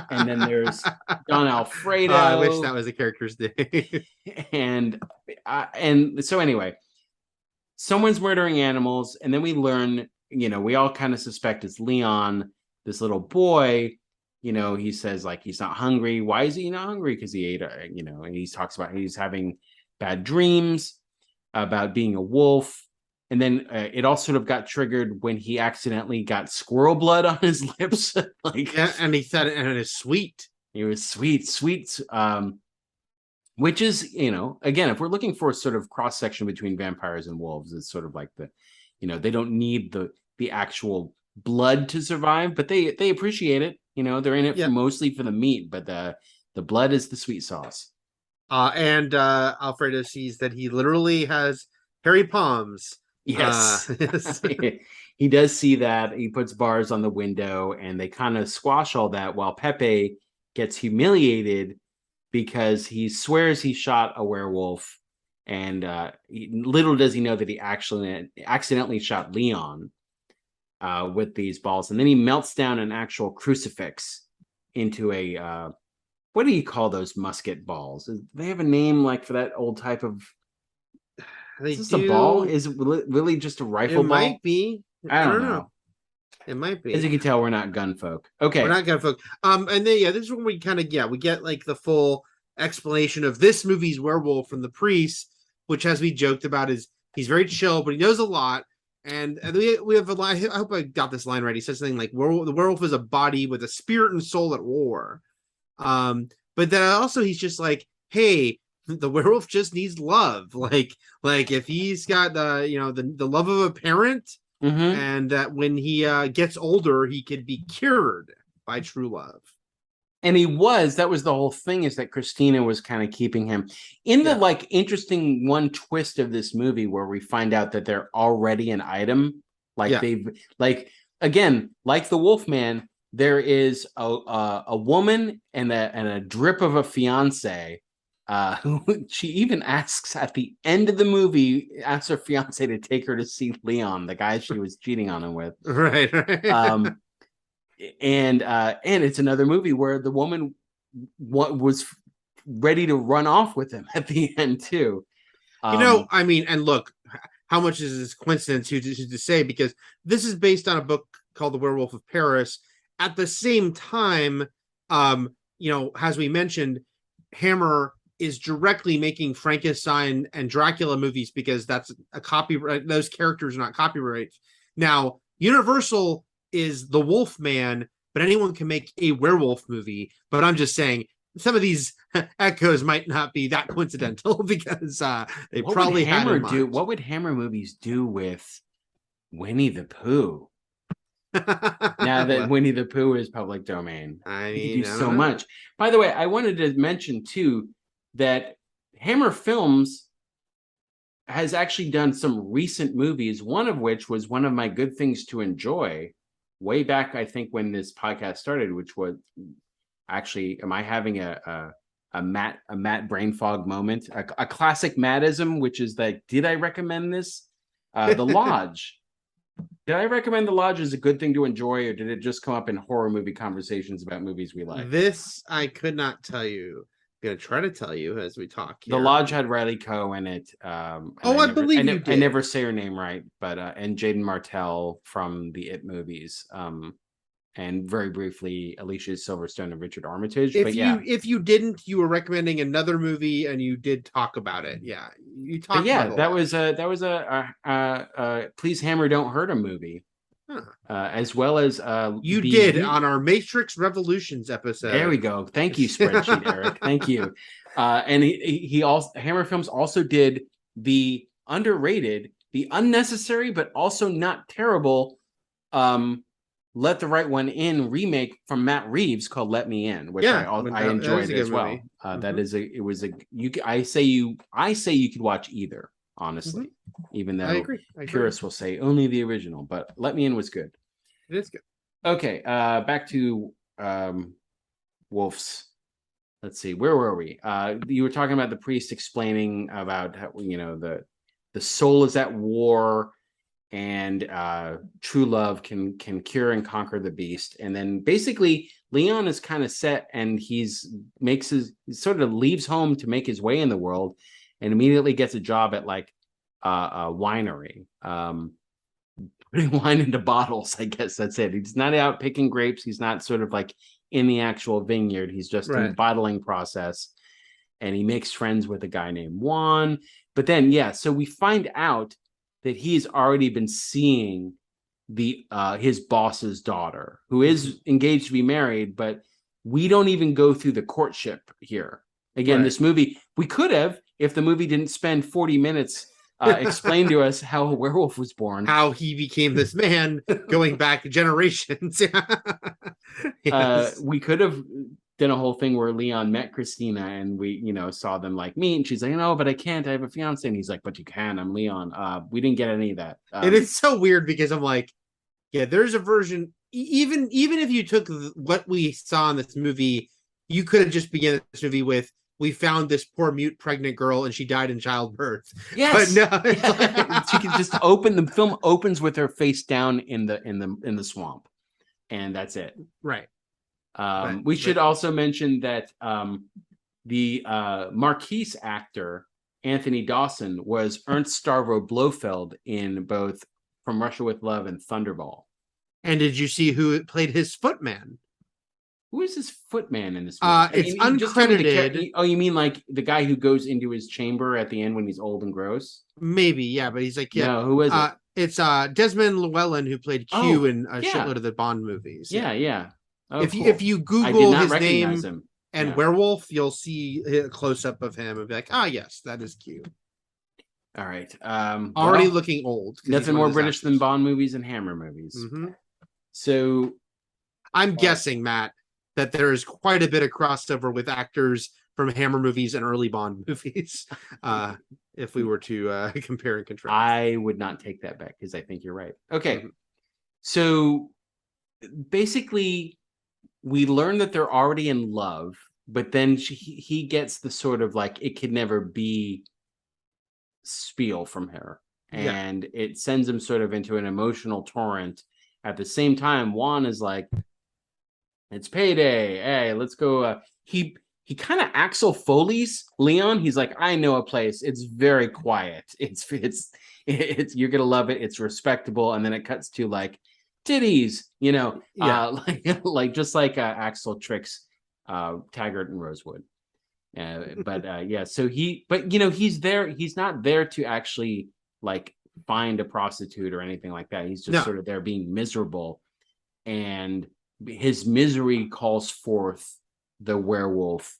[SPEAKER 2] and then there's Don Alfredo.
[SPEAKER 3] I wish that was a character's name.
[SPEAKER 2] and so anyway, someone's murdering animals, and then we learn, we all kind of suspect it's Leon, this little boy. He says like he's not hungry. Why is he not hungry? Because he ate, and he talks about he's having bad dreams about being a wolf. And then it all sort of got triggered when he accidentally got squirrel blood on his lips.
[SPEAKER 3] And he said it, and it is sweet.
[SPEAKER 2] It was sweet. Which is, again, if we're looking for a sort of cross section between vampires and wolves, it's sort of like they don't need the actual blood to survive, but they appreciate it. They're in it mostly for the meat, but the blood is the sweet sauce.
[SPEAKER 3] And Alfredo sees that he literally has hairy palms.
[SPEAKER 2] Yes. He does see that. He puts bars on the window, and they kind of squash all that while Pepe gets humiliated because he swears he shot a werewolf, and little does he know that he actually accidentally shot Leon with these balls. And then he melts down an actual crucifix into a what do you call those musket balls? Do they have a name like for that old type of? Is this a ball? Is it really just a rifle ball?
[SPEAKER 3] It might be.
[SPEAKER 2] I don't know.
[SPEAKER 3] It might be.
[SPEAKER 2] As you can tell, we're not gun folk. Okay.
[SPEAKER 3] We're not gun folk. And then, this is when we kind of, we get like the full explanation of this movie's werewolf from the priest, which, as we joked about, is he's very chill, but he knows a lot. And we have a line. I hope I got this line right. He says something like, the werewolf is a body with a spirit and soul at war. But then also he's just like, hey, the werewolf just needs love. Like if he's got the love of a parent, and that when he gets older, he could be cured by true love.
[SPEAKER 2] And that was the whole thing, is that Christina was kind of keeping him in the interesting one twist of this movie where we find out that they're already an item. They've again, like the Wolfman, there is a woman and a drip of a fiance. She even asks at the end of the movie, asks her fiance to take her to see Leon, the guy she was cheating on him with.
[SPEAKER 3] Right.
[SPEAKER 2] And it's another movie where the woman was ready to run off with him at the end too.
[SPEAKER 3] And look, how much is this coincidence to say? Because this is based on a book called The Werewolf of Paris. At the same time, as we mentioned, Hammer is directly making Frankenstein and Dracula movies because that's a copyright. Those characters are not copyright. Now, Universal is the Wolfman, but anyone can make a werewolf movie. But I'm just saying, some of these echoes might not be that coincidental because they probably had in mind.
[SPEAKER 2] What would Hammer movies do with Winnie the Pooh? Now that Winnie the Pooh is public domain, you do so much. By the way, I wanted to mention too that Hammer Films has actually done some recent movies, one of which was one of my good things to enjoy way back, I think, when this podcast started, which was actually, am I having a Matt brain fog moment? A classic Mattism, which is like, did I recommend this? The Lodge. Did I recommend The Lodge as a good thing to enjoy, or did it just come up in horror movie conversations about movies we like?
[SPEAKER 3] This I could not tell you. I'm going to try to tell you as we talk here.
[SPEAKER 2] The Lodge had Riley Coe in it.
[SPEAKER 3] I believe you did.
[SPEAKER 2] I never say her name right, but and Jaden Martell from the It movies. And very briefly, Alicia Silverstone and Richard Armitage.
[SPEAKER 3] If you didn't, you were recommending another movie, and you did talk about it. Yeah, you talked.
[SPEAKER 2] That was a Please Hammer Don't Hurt a movie. as well as
[SPEAKER 3] you did on our Matrix Revolutions episode.
[SPEAKER 2] There we go. Thank you, spreadsheet Eric. Thank you. And he also Hammer Films also did the underrated, the unnecessary but also not terrible Let the Right One In remake from Matt Reeves called Let Me In, which I enjoyed as well. That is I say you could watch either, honestly, even though
[SPEAKER 3] I agree.
[SPEAKER 2] purists will say only the original, but Let Me In was good.
[SPEAKER 3] It is good.
[SPEAKER 2] Okay, back to Wolf's. Let's see, where were we? You were talking about the priest explaining about how, the soul is at war, and true love can cure and conquer the beast. And then basically Leon is kind of set, and he sort of leaves home to make his way in the world, and immediately gets a job at like a winery, putting wine into bottles. I guess that's it. He's not out picking grapes. He's not sort of like in the actual vineyard. He's just in the bottling process, and he makes friends with a guy named Juan. But then, so we find out that he's already been seeing his boss's daughter, who is engaged to be married, but we don't even go through the courtship here. Again, this movie, we could have, if the movie didn't spend 40 minutes explain to us how a werewolf was born,
[SPEAKER 3] how he became this man, going back generations.
[SPEAKER 2] We could have done a whole thing where Leon met Christina, and we saw them like meet, and she's like, no, but I can't, I have a fiance, and he's like, but you can, I'm Leon. We didn't get any of that.
[SPEAKER 3] And it's so weird because I'm like, there's a version, even if you took what we saw in this movie, you could have just begun this movie with, we found this poor mute pregnant girl and she died in childbirth.
[SPEAKER 2] Yes,
[SPEAKER 3] but no, it's
[SPEAKER 2] like, she can just open. The film opens with her face down in the swamp, and that's it.
[SPEAKER 3] Right.
[SPEAKER 2] We should also mention that the Marquise actor Anthony Dawson was Ernst Stavro Blofeld in both From Russia with Love and Thunderball.
[SPEAKER 3] And did you see who played his footman?
[SPEAKER 2] Who is this footman in this movie?
[SPEAKER 3] It's uncredited.
[SPEAKER 2] Oh, you mean like the guy who goes into his chamber at the end when he's old and gross?
[SPEAKER 3] Maybe, yeah, but he's like,
[SPEAKER 2] No, who is it?
[SPEAKER 3] It's Desmond Llewellyn, who played Q in a shitload of the Bond movies.
[SPEAKER 2] Yeah. Oh,
[SPEAKER 3] if you Google his name and werewolf, you'll see a close up of him and be like, yes, that is Q.
[SPEAKER 2] All right.
[SPEAKER 3] Already looking old.
[SPEAKER 2] Nothing more British than Bond movies and Hammer movies.
[SPEAKER 3] Mm-hmm.
[SPEAKER 2] So
[SPEAKER 3] I'm guessing, Matt, that there is quite a bit of crossover with actors from Hammer movies and early Bond movies. If we were to compare and contrast,
[SPEAKER 2] I would not take that back because I think you're right. Okay. Mm-hmm. So basically, we learn that they're already in love, but then he gets the sort of like, it could never be spiel from her. And it sends him sort of into an emotional torrent. At the same time, Juan is like, it's payday. Hey, let's go. He kind of Axel Foley's Leon. He's like, I know a place. It's very quiet. It's you're gonna love it. It's respectable. And then it cuts to like titties, like just like Axel tricks Taggart and Rosewood. So he's there. He's not there to actually like find a prostitute or anything like that. He's just sort of there being miserable, and his misery calls forth the werewolf.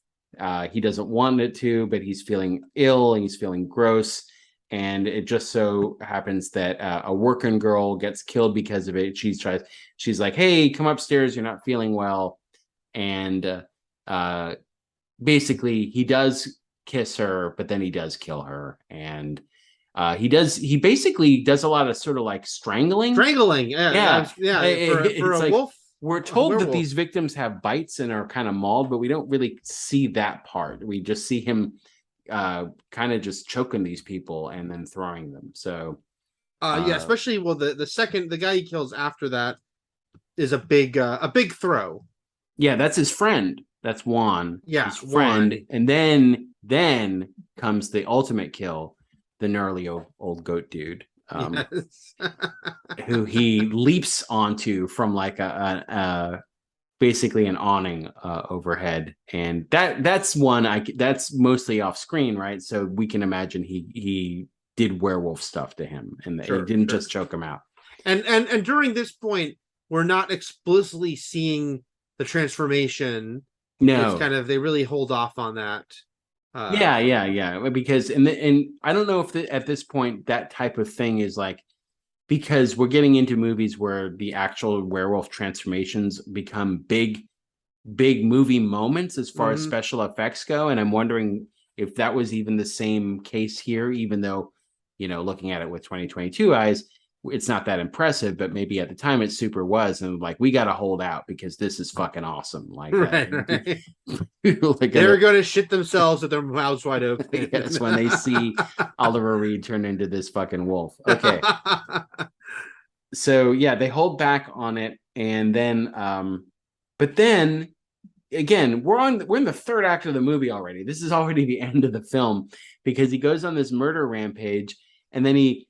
[SPEAKER 2] He doesn't want it to, but he's feeling ill and he's feeling gross. And it just so happens that a working girl gets killed because of it. She's like, hey, come upstairs. You're not feeling well. And basically he does kiss her, but then he does kill her. And he basically does a lot of sort of like strangling.
[SPEAKER 3] For a wolf.
[SPEAKER 2] We're told that these victims have bites and are kind of mauled, but we don't really see that part. We just see him kind of just choking these people and then throwing them. So
[SPEAKER 3] especially the guy he kills after that is a big throw.
[SPEAKER 2] Yeah, that's his friend. That's Juan.
[SPEAKER 3] Yeah,
[SPEAKER 2] his friend. Juan. And then comes the ultimate kill, the gnarly old goat dude. Who he leaps onto from like a basically an awning overhead, and that's that's mostly off screen, right? So we can imagine he did werewolf stuff to him, and he didn't just choke him out.
[SPEAKER 3] And during this point, we're not explicitly seeing the transformation.
[SPEAKER 2] No,
[SPEAKER 3] It's kind of they really hold off on that.
[SPEAKER 2] yeah. Because and I don't know if at this point that type of thing is like, because we're getting into movies where the actual werewolf transformations become big movie moments as far as special effects go, and I'm wondering if that was even the same case here, even though, looking at it with 2022 eyes, it's not that impressive, but maybe at the time it super was, and like, we got to hold out because this is fucking awesome. Like,
[SPEAKER 3] right.
[SPEAKER 2] like
[SPEAKER 3] They're going to shit themselves with their mouths wide open.
[SPEAKER 2] Yes, when they see Oliver Reed turn into this fucking wolf. Okay. So yeah, they hold back on it, and then but then again, we're in the third act of the movie already. This is already the end of the film, because he goes on this murder rampage, and then he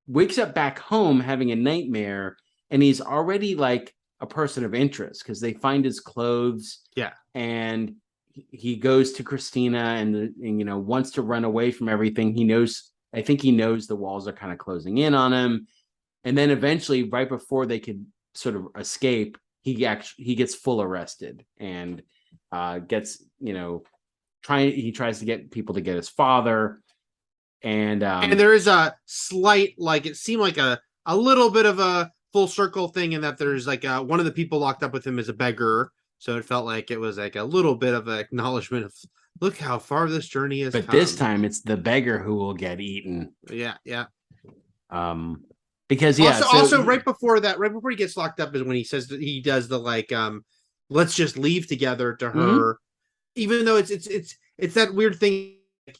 [SPEAKER 2] wakes up back home having a nightmare, and he's already like a person of interest because they find his clothes.
[SPEAKER 3] Yeah.
[SPEAKER 2] And he goes to Christina and wants to run away from everything. I think he knows the walls are kind of closing in on him. And then eventually, right before they could sort of escape, he gets full arrested and gets, he tries to get people to get his father. And
[SPEAKER 3] there is a slight, like, it seemed like a little bit of a full circle thing in that there's like one of the people locked up with him is a beggar. So it felt like it was like a little bit of an acknowledgement of, look how far this journey is.
[SPEAKER 2] But this time it's the beggar who will get eaten.
[SPEAKER 3] Yeah.
[SPEAKER 2] Because
[SPEAKER 3] also right before he gets locked up is when he says that he does the like let's just leave together to her, even though it's that weird thing.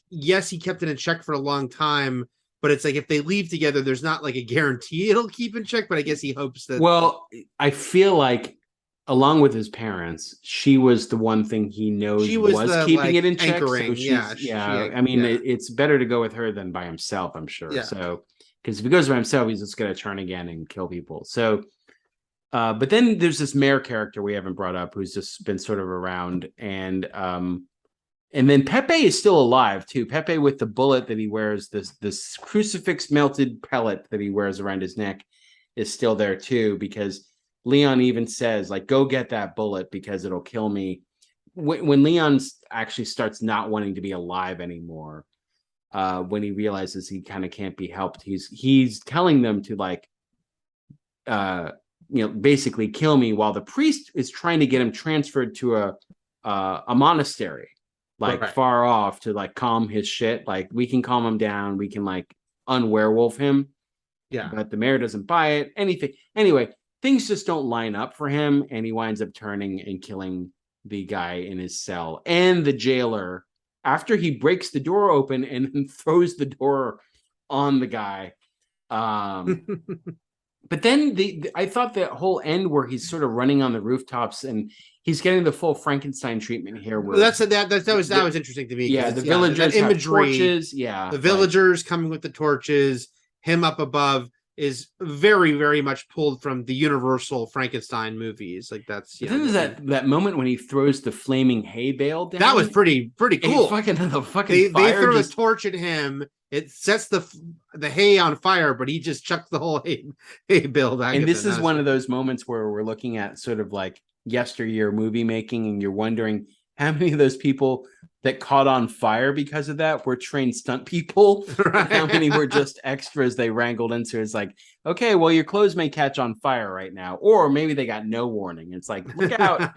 [SPEAKER 3] Yes, he kept it in check for a long time, but it's like if they leave together, there's not like a guarantee it'll keep in check. But I guess he hopes that.
[SPEAKER 2] Well, I feel like, along with his parents, she was the one thing he knows
[SPEAKER 3] she was
[SPEAKER 2] keeping it in check.
[SPEAKER 3] Anchoring.
[SPEAKER 2] So I mean, it's better to go with her than by himself, I'm sure. Yeah. So, because if he goes by himself, he's just going to turn again and kill people. So, but then there's this mayor character we haven't brought up who's just been sort of around, and then Pepe is still alive too. Pepe with the bullet that he wears, this crucifix melted pellet that he wears around his neck, is still there too, because Leon even says, like, go get that bullet because it'll kill me. When Leon actually starts not wanting to be alive anymore, when he realizes he kind of can't be helped, he's telling them to, like, basically kill me, while the priest is trying to get him transferred to a monastery, like, far off, to like calm his shit. Like, we can calm him down, we can like unwerewolf him.
[SPEAKER 3] Yeah.
[SPEAKER 2] But the mayor doesn't buy it. Anyway, things just don't line up for him, and he winds up turning and killing the guy in his cell and the jailer after he breaks the door open and then throws the door on the guy. But then I thought the whole end where he's sort of running on the rooftops and he's getting the full Frankenstein treatment here. Where
[SPEAKER 3] that was interesting to me.
[SPEAKER 2] Yeah, the villagers have torches. Yeah,
[SPEAKER 3] the villagers coming with the torches. Him up above is very, very much pulled from the Universal Frankenstein movies. Like, that's
[SPEAKER 2] there's that moment when he throws the flaming hay bale down.
[SPEAKER 3] That was pretty cool.
[SPEAKER 2] They
[SPEAKER 3] throw a torch at him. It sets the hay on fire, but he just chucks the whole hay bale back.
[SPEAKER 2] And this is one of those moments where we're looking at sort of like yesteryear movie making, and you're wondering how many of those people that caught on fire because of that were trained stunt people. Right. How many were just extras they wrangled into? It's like, okay, well, your clothes may catch on fire right now, or maybe they got no warning. It's like, look out.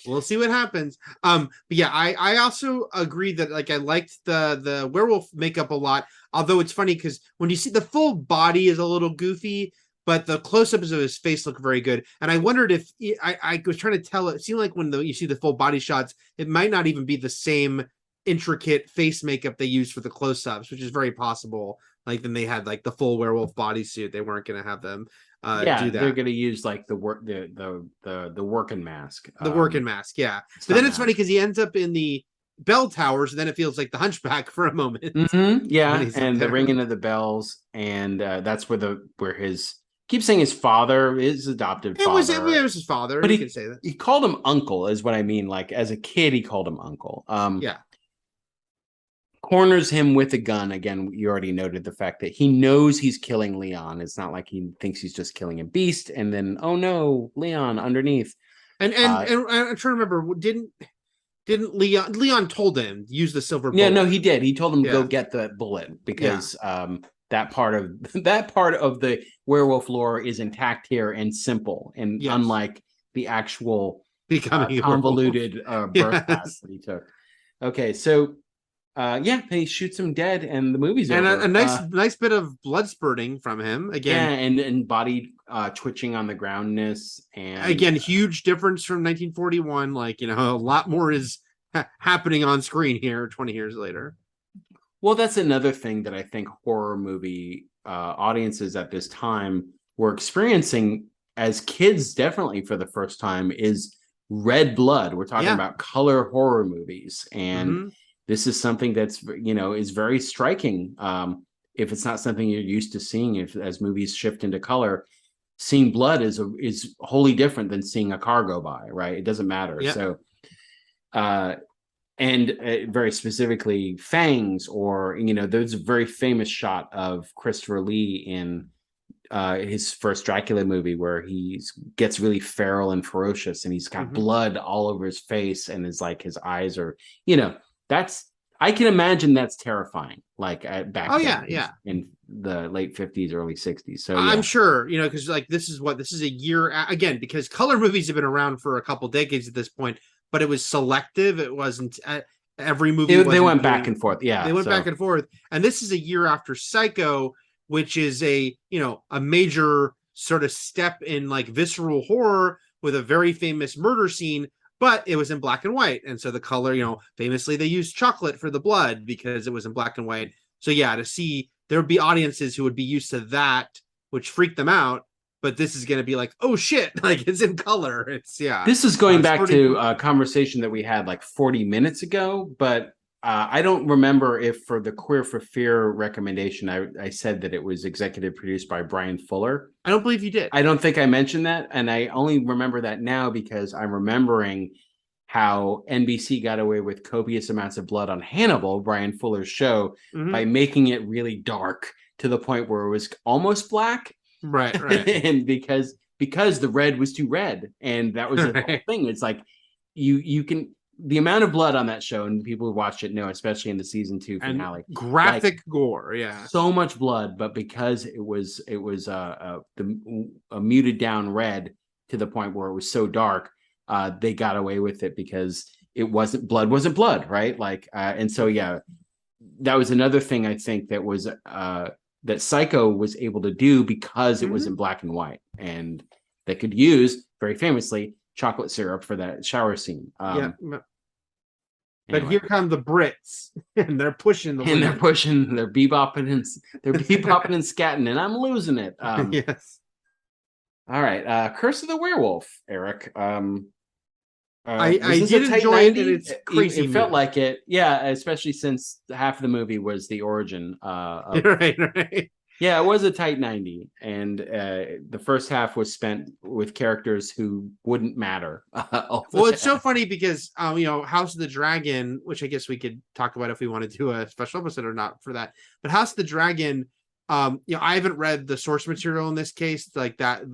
[SPEAKER 3] We'll see what happens. But yeah, I also agree that, like, I liked the werewolf makeup a lot. Although it's funny because when you see the full body is a little goofy, but the close-ups of his face look very good. And I wondered if I was trying to tell, it seemed like when you see the full body shots, it might not even be the same intricate face makeup they used for the close-ups, which is very possible. Like, then they had like the full werewolf bodysuit. They weren't going to have them do that. They're
[SPEAKER 2] going to use like the working mask.
[SPEAKER 3] The working mask, yeah. But then it's funny because he ends up in the bell towers, and then it feels like the Hunchback for a moment.
[SPEAKER 2] Mm-hmm. Yeah, and the ringing of the bells, and that's where his keep saying his father, his adoptive father.
[SPEAKER 3] It was his father.
[SPEAKER 2] But
[SPEAKER 3] he can say that.
[SPEAKER 2] He called him uncle, is what I mean. Like, as a kid, he called him uncle.
[SPEAKER 3] Yeah.
[SPEAKER 2] corners him with a gun. Again, you already noted the fact that he knows he's killing Leon. It's not like he thinks he's just killing a beast, and then, oh no, Leon underneath.
[SPEAKER 3] And I'm trying to remember, didn't Leon told him use the silver bullet?
[SPEAKER 2] Yeah, no, he did. He told him to go get the bullet because that part of the werewolf lore is intact here and simple, and unlike the actual
[SPEAKER 3] becoming
[SPEAKER 2] convoluted birth path that he took. Okay, so he shoots him dead, and the movie's over.
[SPEAKER 3] And a nice bit of blood spurting from him again.
[SPEAKER 2] Yeah, and body twitching on the groundness, and
[SPEAKER 3] again, huge difference from 1941. Like, a lot more is happening on screen here 20 years later.
[SPEAKER 2] Well, that's another thing that I think horror movie audiences at this time were experiencing as kids, definitely for the first time, is red blood. We're talking about color horror movies, and this is something that's is very striking. If it's not something you're used to seeing, as movies shift into color, seeing blood is wholly different than seeing a car go by. Right? It doesn't matter. Yeah. So, and very specifically, fangs, or there's a very famous shot of Christopher Lee in his first Dracula movie where he gets really feral and ferocious, and he's got blood all over his face, and his eyes are, I can imagine that's terrifying. Like back in the late 50s, early 60s. So
[SPEAKER 3] I'm sure, because this is a year again, because color movies have been around for a couple decades at this point, but it was selective. It wasn't every movie.
[SPEAKER 2] They went back and forth. Yeah,
[SPEAKER 3] they went back and forth, and this is a year after Psycho, which is a major sort of step in visceral horror with a very famous murder scene, but it was in black and white. And so the color, famously they used chocolate for the blood because it was in black and white. So to see, there would be audiences who would be used to that, which freaked them out. But this is going to be like, oh shit, it's in color.
[SPEAKER 2] This is going back to a conversation that we had 40 minutes ago, but I don't remember if for the Queer for Fear recommendation, I said that it was executive produced by Brian Fuller.
[SPEAKER 3] I don't believe you did.
[SPEAKER 2] I don't think I mentioned that. And I only remember that now because I'm remembering how NBC got away with copious amounts of blood on Hannibal, Brian Fuller's show, by making it really dark to the point where it was almost black.
[SPEAKER 3] Right.
[SPEAKER 2] And because the red was too red. And that was the whole thing. It's you can... The amount of blood on that show, and people who watched it know, especially in the season 2 finale,
[SPEAKER 3] and graphic gore,
[SPEAKER 2] so much blood. But because it was a muted down red to the point where it was so dark, they got away with it because it wasn't blood, right? And so that was another thing I think that was that Psycho was able to do because it was in black and white, and they could use very famously chocolate syrup for that shower scene.
[SPEAKER 3] But here come the Brits, and they're pushing they're
[SPEAKER 2] bebopping and scatting, and I'm losing it.
[SPEAKER 3] Yes.
[SPEAKER 2] All right, Curse of the Werewolf, Eric.
[SPEAKER 3] I did enjoy it, and it's crazy.
[SPEAKER 2] It felt like it, especially since half of the movie was the origin.
[SPEAKER 3] Right.
[SPEAKER 2] Yeah, it was a tight 90, and the first half was spent with characters who wouldn't matter.
[SPEAKER 3] Well, it's so funny because House of the Dragon, which I guess we could talk about if we want to do a special episode or not for that, but House of the Dragon, I haven't read the source material in this case, that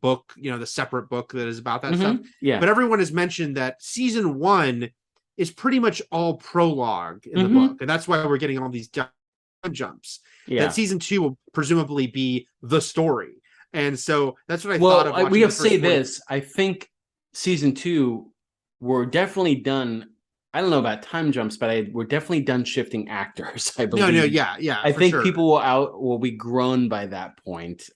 [SPEAKER 3] book, the separate book that is about that stuff.
[SPEAKER 2] Yeah,
[SPEAKER 3] but everyone has mentioned that season 1 is pretty much all prologue in the book, and that's why we're getting all these jumps. That season 2 will presumably be the story, and so that's what I thought of.
[SPEAKER 2] We have to say this. I think season 2 were definitely done. I don't know about time jumps, but we're definitely done shifting actors. I believe.
[SPEAKER 3] Yeah.
[SPEAKER 2] I think people will be grown by that point.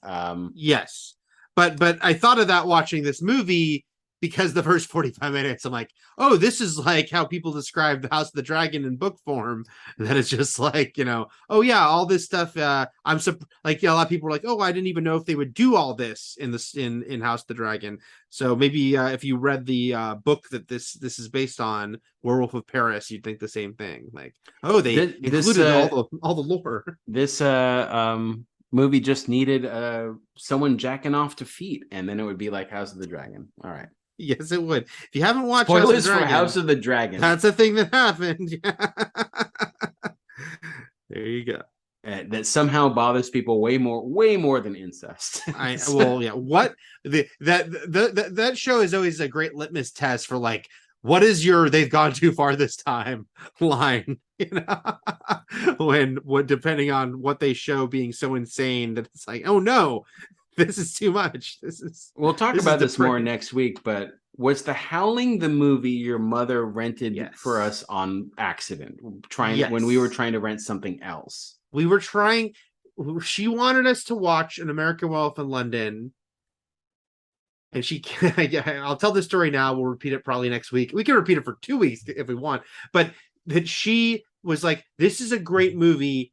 [SPEAKER 3] Yes, but I thought of that watching this movie. Because the first 45 minutes, I'm like, oh, this is how people describe the House of the Dragon in book form. And then it's just oh yeah, all this stuff. A lot of people are like, oh, I didn't even know if they would do all this in House of the Dragon. So maybe if you read the book that this is based on, Werewolf of Paris, you'd think the same thing. They included all the lore.
[SPEAKER 2] This movie just needed someone jacking off to feet, and then it would be like House of the Dragon. All right.
[SPEAKER 3] Yes, it would. If you haven't watched
[SPEAKER 2] Spoilers for House of the Dragon,
[SPEAKER 3] that's a thing that happened. There you go.
[SPEAKER 2] That somehow bothers people way more than incest.
[SPEAKER 3] What that show is always a great litmus test for like, what is your "they've gone too far this time" line, when depending on what they show being so insane that it's like, oh no, this is too much.
[SPEAKER 2] We'll talk about this more next week, but was The Howling the movie your mother rented for us on accident, when we were trying to rent something else?
[SPEAKER 3] She wanted us to watch An American Werewolf in London. And I'll tell this story now. We'll repeat it probably next week. We can repeat it for 2 weeks if we want. But that she was like, this is a great movie.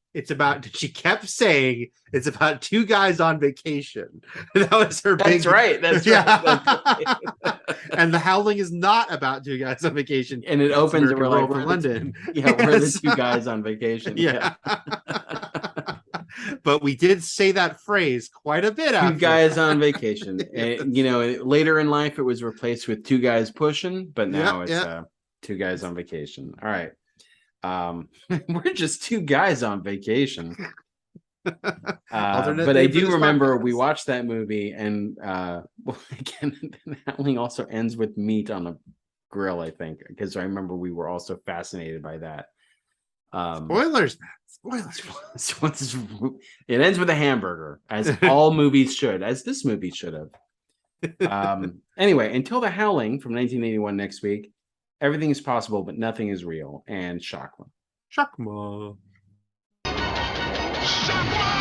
[SPEAKER 3] She kept saying it's about two guys on vacation. That was her big.
[SPEAKER 2] That's right. That's right.
[SPEAKER 3] And The Howling is not about two guys on vacation.
[SPEAKER 2] And it opens and we're like,
[SPEAKER 3] we're London.
[SPEAKER 2] We're the two guys on vacation.
[SPEAKER 3] Yeah. But we did say that phrase quite a bit.
[SPEAKER 2] Two guys on vacation. And, later in life, it was replaced with two guys pushing, but now it's two guys on vacation. All right. We're just two guys on vacation. But I do remember we watched that movie, and again, Howling also ends with meat on a grill, I think, because I remember we were also fascinated by that.
[SPEAKER 3] Spoilers, man.
[SPEAKER 2] Spoilers. It ends with a hamburger, as all movies should, as this movie should have. Anyway, until The Howling from 1981 next week, everything is possible, but nothing is real. And Shakma.
[SPEAKER 3] Shakma.
[SPEAKER 4] Shakma!